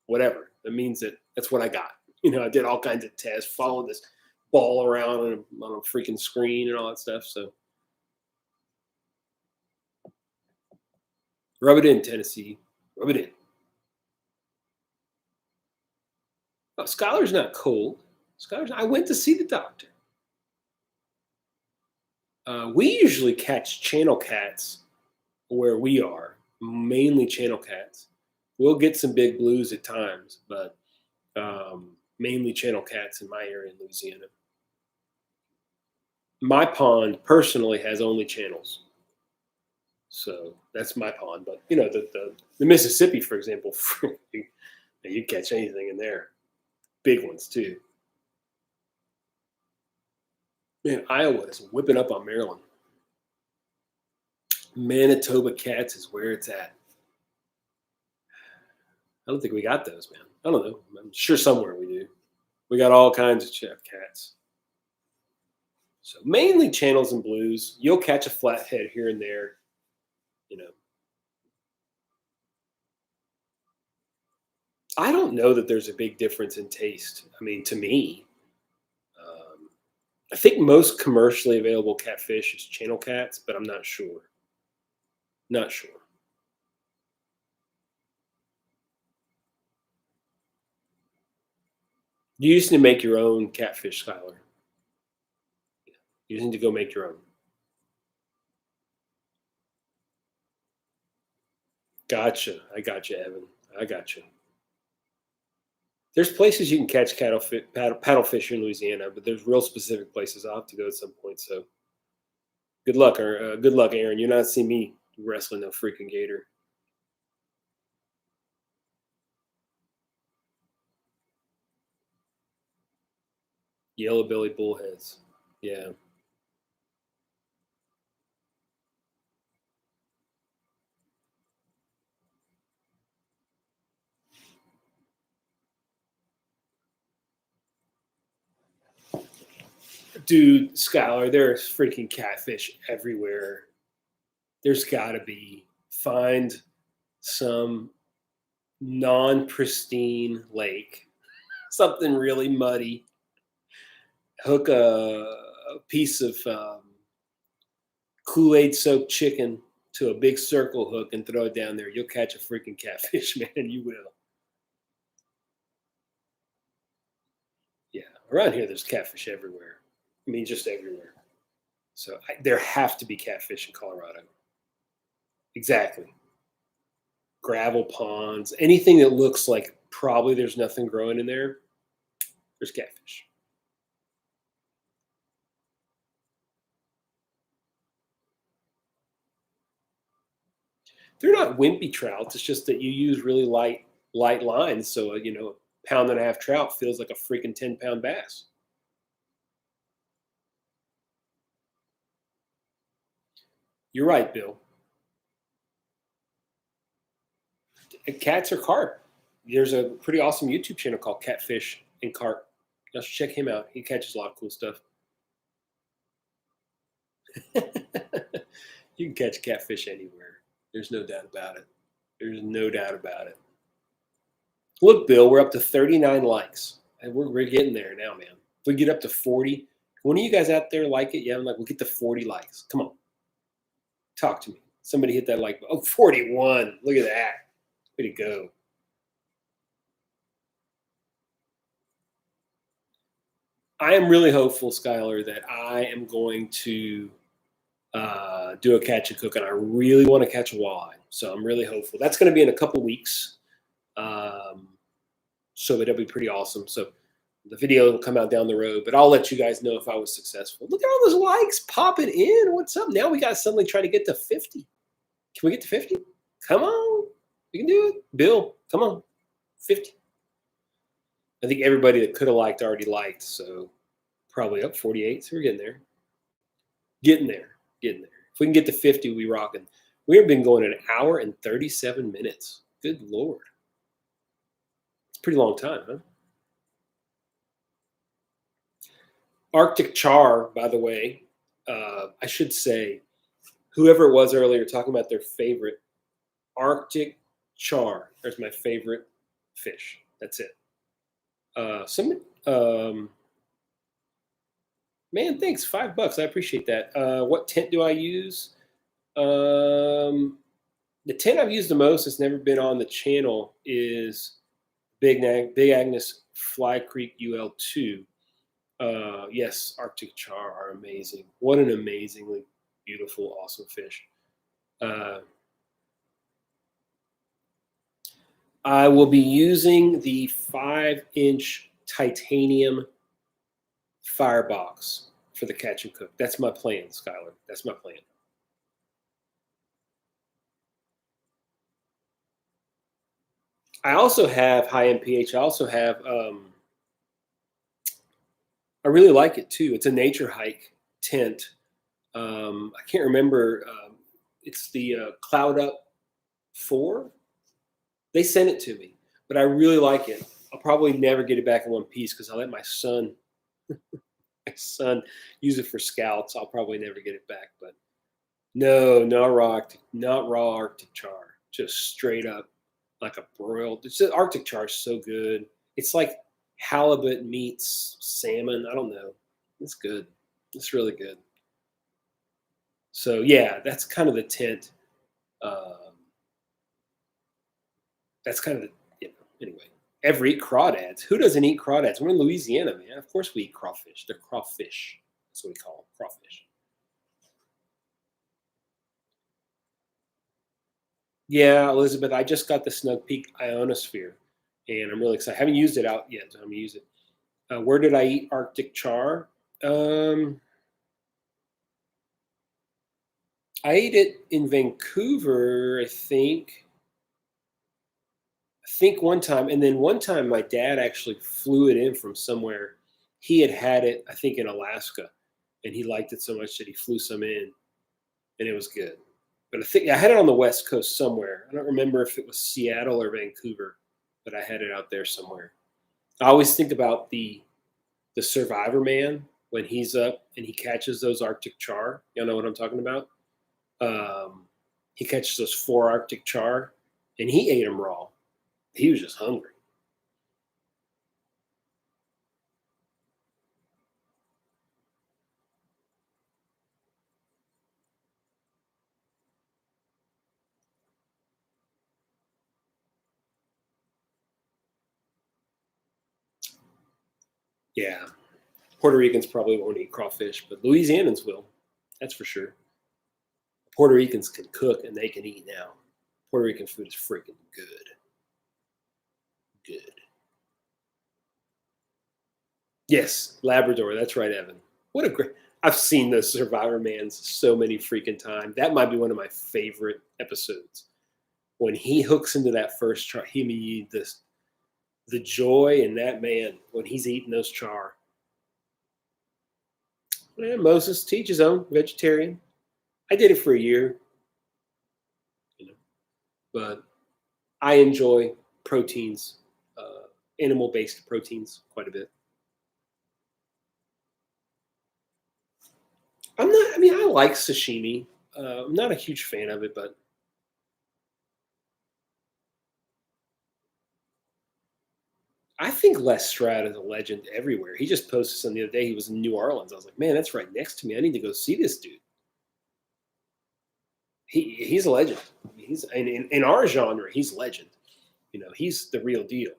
whatever that means, that's what I got. I did all kinds of tests, followed this ball around on a freaking screen and all that stuff. So rub it in, Tennessee. Rub it in. Oh, Skylar's not cold. I went to see the doctor. We usually catch channel cats where we are, mainly channel cats. We'll get some big blues at times, but mainly channel cats in my area in Louisiana. My pond personally has only channels. So that's my pond. But the Mississippi, for example, you catch anything in there. Big ones too. Man, Iowa is whipping up on Maryland. Manitoba cats is where it's at. I don't think we got those, man. I don't know. I'm sure somewhere we do. We got all kinds of cats. So mainly channels and blues. You'll catch a flathead here and there. You know, I don't know that there's a big difference in taste. I mean, to me, I think most commercially available catfish is channel cats, but I'm not sure. Not sure. You used to make your own catfish, Skylar. You need to go make your own. Gotcha. I got you, Evan. I got you. There's places you can catch paddlefish in Louisiana, but there's real specific places I'll have to go at some point. So good luck, or good luck, Aaron. You're not seeing me wrestling no freaking gator. Yellow-bellied bullheads. Yeah. Dude, Skylar, there's freaking catfish everywhere. There's got to be. Find some non-pristine lake, something really muddy. Hook a piece of Kool-Aid soaked chicken to a big circle hook and throw it down there. You'll catch a freaking catfish, man. You will. Yeah, around here there's catfish everywhere. I mean, just everywhere. So there have to be catfish in Colorado. Exactly. Gravel ponds, anything that looks like probably there's nothing growing in there, there's catfish. They're not wimpy trouts. It's just that you use really light lines. So a pound and a half trout feels like a freaking 10-pound bass. You're right, Bill. Cats or carp. There's a pretty awesome YouTube channel called Catfish and Carp. Let's check him out. He catches a lot of cool stuff. You can catch catfish anywhere. There's no doubt about it. There's no doubt about it. Look, Bill, we're up to 39 likes. And we're getting there now, man. If we get up to 40, one of you guys out there like it? Yeah, I'm like, we'll get to 40 likes. Come on. Talk to me. Somebody hit that like button. Oh, 41. Look at that. Way to go. I am really hopeful, Skylar, that I am going to do a catch and cook, and I really want to catch a walleye. So I'm really hopeful. That's going to be in a couple weeks. So it'll be pretty awesome. So the video will come out down the road, but I'll let you guys know if I was successful. Look at all those likes popping in. What's up? Now we got to suddenly try to get to 50. Can we get to 50? Come on. We can do it. Bill, come on. 50. I think everybody that could have liked already liked, so probably up 48. So we're getting there. Getting there. If we can get to 50, we rocking. We have been going an hour and 37 minutes. Good Lord. It's a pretty long time, huh? Arctic char, by the way, I should say, whoever it was earlier talking about their favorite, Arctic char. There's my favorite fish. That's it. Man, thanks. $5. I appreciate that. What tent do I use? The tent I've used the most that's never been on the channel is Big Agnes Fly Creek UL2. Yes, Arctic char are amazing. What an amazingly beautiful, awesome fish. I will be using the 5-inch titanium firebox for the catch and cook. That's my plan, Skylar. That's my plan. I also have high MPH. I also have, I really like it too. It's a nature hike tent. I can't remember. It's the Cloud Up 4. They sent it to me, but I really like it. I'll probably never get it back in one piece because I let my son use it for scouts. I'll probably never get it back, but no, not raw Arctic char. Just straight up like a broiled. It's just, Arctic char is so good. It's like halibut meets salmon. I don't know. It's good. It's really good. So yeah, that's kind of the tent. That's kind of the, anyway. Ever eat crawdads? Who doesn't eat crawdads? We're in Louisiana, man. Of course we eat crawfish. They're crawfish. That's what we call them, crawfish. Yeah, Elizabeth, I just got the Snug Peak ionosphere. and I'm really excited. I haven't used it out yet, so I'm gonna use it. Where did I eat Arctic char? I ate it in Vancouver, I think. I think one time, and then one time my dad actually flew it in from somewhere. He had it, I think, in Alaska, and he liked it so much that he flew some in, and it was good. But I think I had it on the West Coast somewhere. I don't remember if it was Seattle or Vancouver, but I had it out there somewhere. I always think about the Survivor man when he's up and he catches those Arctic char. Y'all know what I'm talking about? He catches those 4 Arctic char, and he ate them raw. He was just hungry. Yeah. Puerto Ricans probably won't eat crawfish, but Louisianans will. That's for sure. Puerto Ricans can cook and they can eat now. Puerto Rican food is freaking good. Good. Yes, Labrador. That's right, Evan. What a great. I've seen those Survivor Mans so many freaking times. That might be one of my favorite episodes. When he hooks into that first char, the joy in that man when he's eating those char. Yeah, Moses, teach his own, vegetarian. I did it for a year, you know, but I enjoy proteins, animal-based proteins, quite a bit. I'm not. I mean, I like sashimi. I'm not a huge fan of it, but I think Les Stroud is a legend everywhere. He just posted something the other day. He was in New Orleans. I was like, man, that's right next to me. I need to go see this dude. He's a legend. He's in our genre. He's a legend. You know, he's the real deal.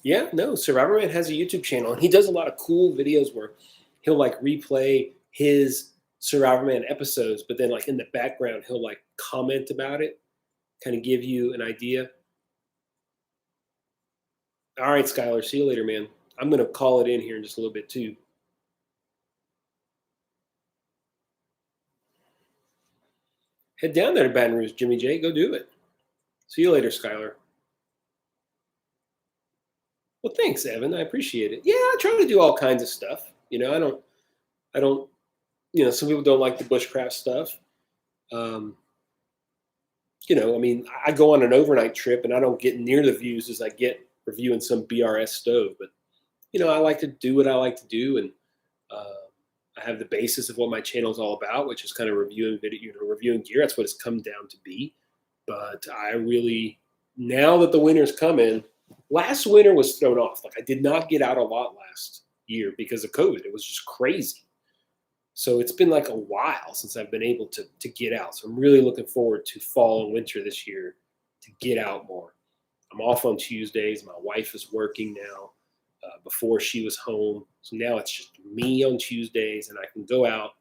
Yeah, no, Survivor Man has a YouTube channel, and he does a lot of cool videos where he'll like replay his Survivor Man episodes, but then like in the background he'll like comment about it, kind of give you an idea. All right, Skylar, see you later, man. I'm gonna call it in here in just a little bit too. Head down there to Baton Rouge, Jimmy J. Go do it. See you later, Skylar. Well, thanks, Evan. I appreciate it. Yeah, I try to do all kinds of stuff. You know, I don't. You know, some people don't like the bushcraft stuff. Um, you know, I mean, I go on an overnight trip and I don't get near the views as I get reviewing some BRS stove. But you know, I like to do what I like to do, and I have the basis of what my channel is all about, which is kind of reviewing video, you know, reviewing gear. That's what it's come down to be. But I really, now that the winter's coming, last winter was thrown off. Like I did not get out a lot last year because of COVID. It was just crazy. So it's been like a while since I've been able to get out. So I'm really looking forward to fall and winter this year to get out more. I'm off on Tuesdays. My wife is working now. Before she was home, so now it's just me on Tuesdays, and I can go out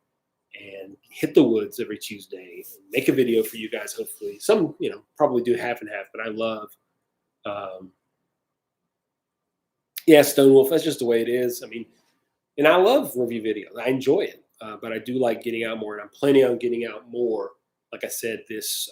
and hit the woods every Tuesday and make a video for you guys. Hopefully, some you know probably do half and half, but I love. Yeah, Stone Wolf. That's just the way it is. I mean, and I love review videos. I enjoy it, but I do like getting out more, and I'm planning on getting out more. Like I said, this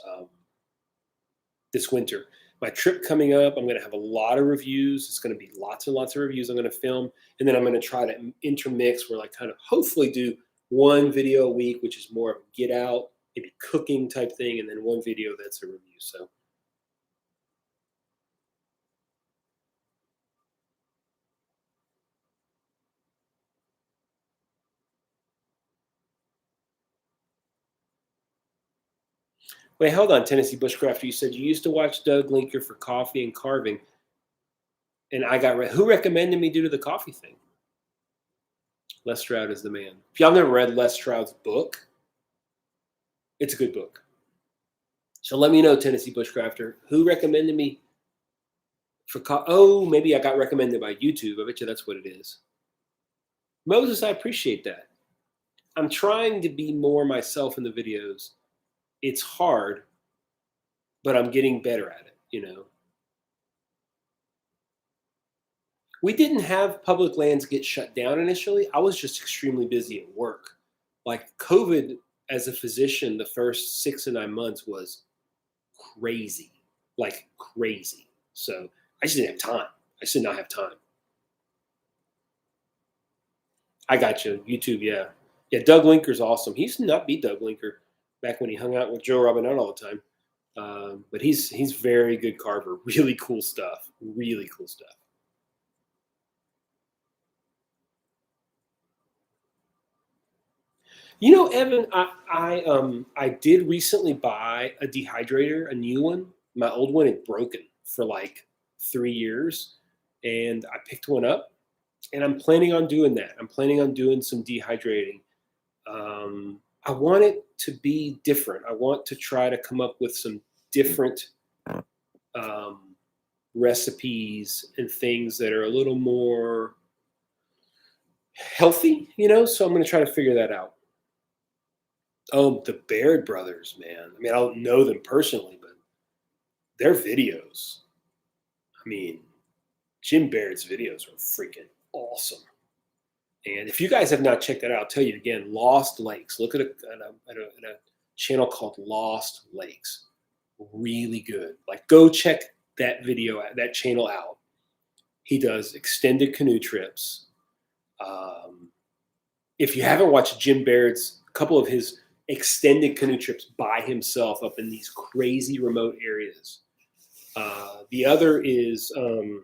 winter. My trip coming up, I'm going to have a lot of reviews. It's going to be lots and lots of reviews I'm going to film, and then I'm going to try to intermix where I kind of hopefully do one video a week, which is more of a get out, maybe cooking type thing, and then one video that's a review. So wait, hold on, Tennessee Bushcrafter. You said you used to watch Doug Linker for coffee and carving, and I got who recommended me due to the coffee thing? Les Stroud is the man. If y'all never read Les Stroud's book, it's a good book. So let me know, Tennessee Bushcrafter, who recommended me for oh, maybe I got recommended by YouTube. I bet you that's what it is. Moses, I appreciate that. I'm trying to be more myself in the videos. It's hard but I'm getting better at it, you know. We didn't have public lands get shut down initially. I was just extremely busy at work. Like COVID, as a physician, the first 6 to 9 months was crazy, like crazy. So I just didn't have time. I just did not have time. I got you. YouTube, yeah. Yeah, Doug Linker's awesome. He used to not be Doug Linker back when he hung out with Joe Robinette all the time. But he's very good carver. Really cool stuff. Really cool stuff. You know, Evan, I did recently buy a dehydrator, a new one. My old one had broken for like 3 years, and I picked one up, and I'm planning on doing that. I'm planning on doing some dehydrating. I want it to be different. I want to try to come up with some different um, recipes and things that are a little more healthy, you know. So I'm going to try to figure that out. Oh, the Baird brothers, man. I mean, I don't know them personally, but their videos. I mean, Jim Baird's videos are freaking awesome. And if you guys have not checked that out, I'll tell you again, Lost Lakes. Look at a channel called Lost Lakes. Really good. Like, go check that video, that channel out. He does extended canoe trips. If you haven't watched Jim Baird's, a couple of his extended canoe trips by himself up in these crazy remote areas. The other is, oh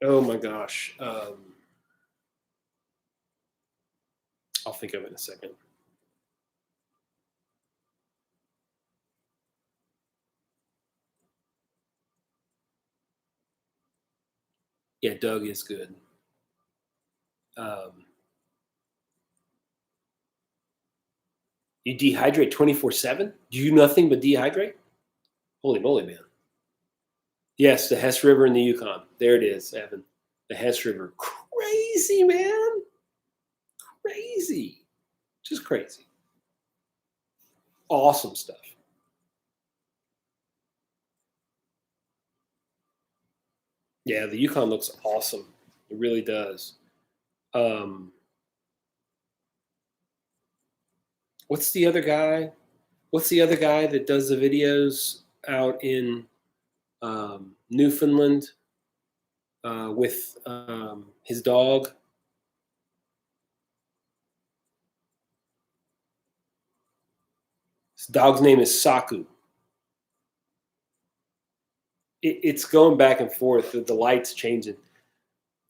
my gosh. I'll think of it in a second. Yeah, Doug is good. You dehydrate 24/7? Do you do nothing but dehydrate? Holy moly, man. Yes, the Hess River in the Yukon. There it is, Evan. The Hess River. Crazy, man. Crazy. Just crazy. Awesome stuff. Yeah, the Yukon looks awesome. It really does. What's the other guy? What's the other guy that does the videos out in Newfoundland with his dog? His dog's name is Saku. It's going back and forth. The light's changing.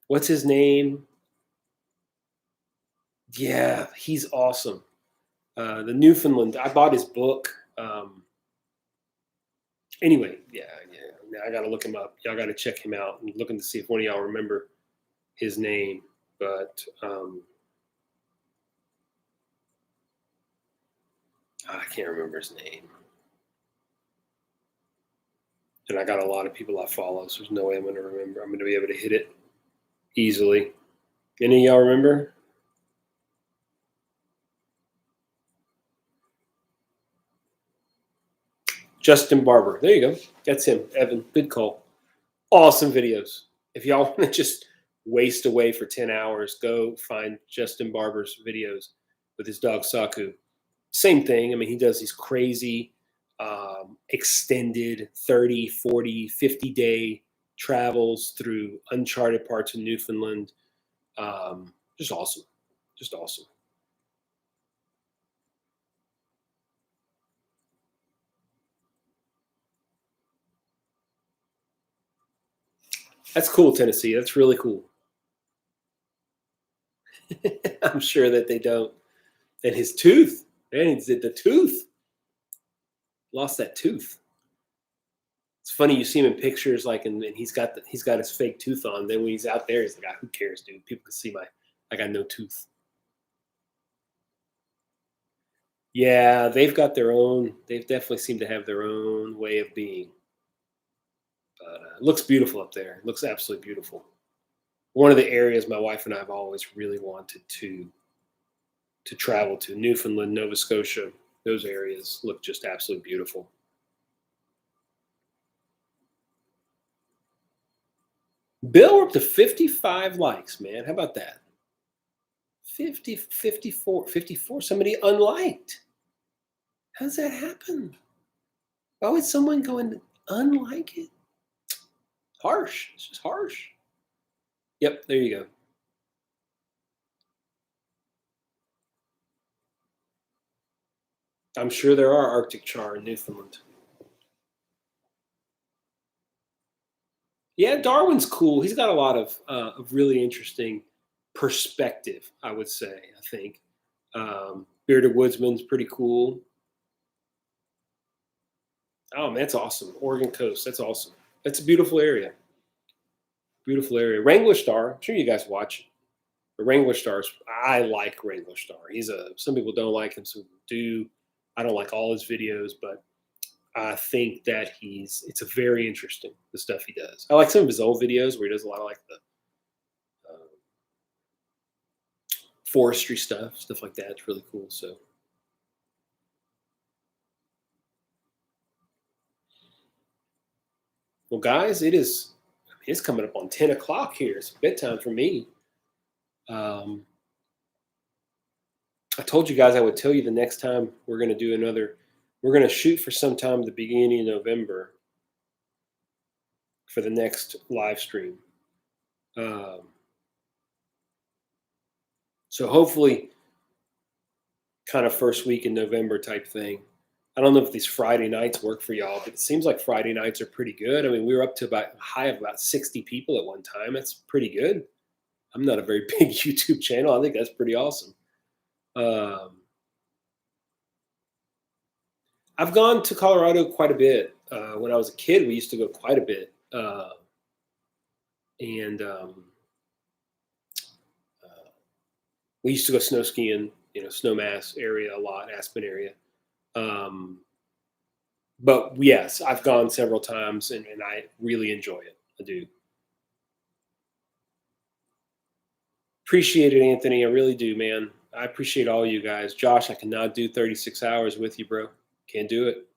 What's his name? Yeah, he's awesome. The Newfoundland. I bought his book. Anyway, yeah. Now I got to look him up. Y'all got to check him out. I'm looking to see if one of y'all remember his name. But I can't remember his name. And I got a lot of people I follow, so there's no way I'm going to remember. I'm going to be able to hit it easily. Any of y'all remember? Justin Barber. There you go. That's him. Evan. Good call. Awesome videos. If y'all want to just waste away for 10 hours, go find Justin Barber's videos with his dog Saku. Same thing. I mean, he does these crazy extended 30, 40, 50-day travels through uncharted parts of Newfoundland. Just awesome. Just awesome. That's cool, Tennessee. That's really cool. I'm sure that they don't. And his tooth, man, he did the tooth. Lost that tooth. It's funny you see him in pictures, like, and he's got his fake tooth on. Then when he's out there, he's like, "Ah, who cares, dude? People can see I got no tooth." Yeah, they've got their own. They've definitely seem to have their own way of being. But it looks beautiful up there. It looks absolutely beautiful. One of the areas my wife and I have always really wanted to travel to, Newfoundland, Nova Scotia. Those areas look just absolutely beautiful. Bill, we're up to 55 likes, man. How about that? 50, 54, 54. Somebody unliked. How does that happen? Why would someone go and unlike it? Harsh. It's just harsh. Yep, there you go. I'm sure there are Arctic char in Newfoundland. Yeah, Darwin's cool. He's got a lot of really interesting perspective, I would say, I think. Bearded Woodsman's pretty cool. Oh, man, that's awesome. Oregon coast. That's awesome. That's a beautiful area. Beautiful area. Wrangler Star. I'm sure you guys watch. But Wrangler Star's, I like Wrangler Star. Some people don't like him, some do. I don't like all his videos, but I think that it's a very interesting, the stuff he does. I like some of his old videos where he does a lot of like the forestry stuff like that. It's really cool. So, well, guys, it's coming up on 10 o'clock here. It's bedtime for me. I told you guys I would tell you the next time we're going to do another. We're going to shoot for sometime at the beginning of November for the next live stream. So hopefully kind of first week in November type thing. I don't know if these Friday nights work for y'all, but it seems like Friday nights are pretty good. I mean, we were up to about a high of about 60 people at one time. That's pretty good. I'm not a very big YouTube channel. I think that's pretty awesome. I've gone to Colorado quite a bit. When I was a kid, we used to go quite a bit. We used to go snow skiing, Snowmass area a lot, Aspen area. But yes, I've gone several times and I really enjoy it. I do. Appreciate it, Anthony. I really do, man. I appreciate all you guys. Josh, I cannot do 36 hours with you, bro. Can't do it.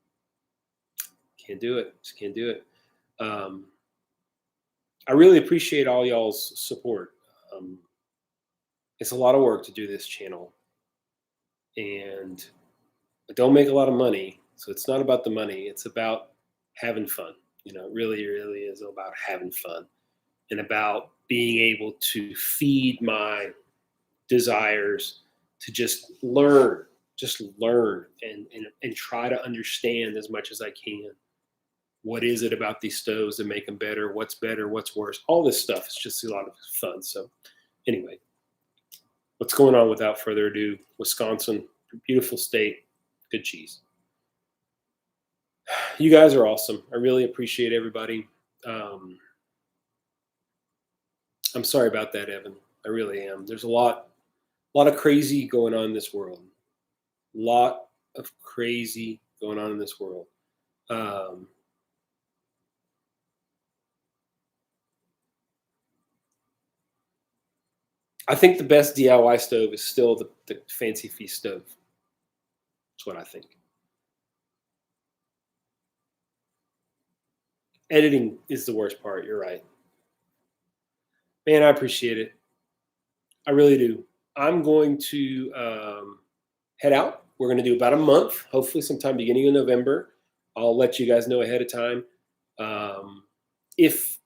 Can't do it. Just can't do it. I really appreciate all y'all's support. It's a lot of work to do this channel. And I don't make a lot of money. So it's not about the money. It's about having fun. It really is about having fun and about being able to feed my desires to just learn and try to understand as much as I can. What is it about these stoves that make them better? What's better? What's worse? All this stuff is just a lot of fun. So anyway, what's going on without further ado? Wisconsin, beautiful state, good cheese. You guys are awesome. I really appreciate everybody. I'm sorry about that, Evan. I really am. There's a lot of crazy going on in this world. Lot of crazy going on in this world. I think the best DIY stove is still the Fancy Feast stove. That's what I think. Editing is the worst part. You're right. Man, I appreciate it. I really do. I'm going to head out. We're going to do about a month, hopefully sometime beginning of November. I'll let you guys know ahead of time. If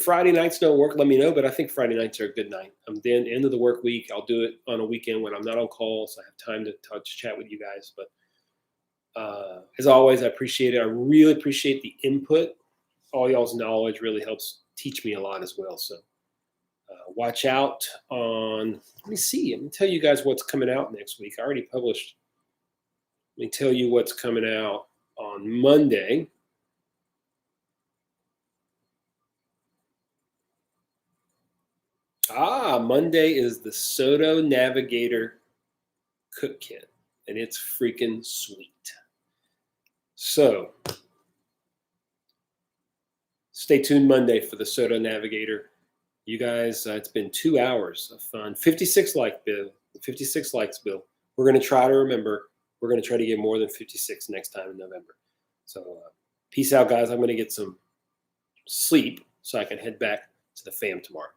Friday nights don't work, let me know. But I think Friday nights are a good night. I'm the end of the work week. I'll do it on a weekend when I'm not on call, so I have time to chat with you guys. But as always, I appreciate it. I really appreciate the input. All y'all's knowledge really helps teach me a lot as well. So watch out on. Let me see. Let me tell you guys what's coming out next week. I already published. Let me tell you what's coming out on Monday. Monday is the Soto Navigator Cook Kit, and it's freaking sweet. So stay tuned Monday for the Soto Navigator. You guys, it's been 2 hours of fun. 56 likes, Bill. 56 likes, Bill. We're going to try to remember we're going to try to get more than 56 next time in November. So peace out, guys. I'm going to get some sleep so I can head back to the fam tomorrow.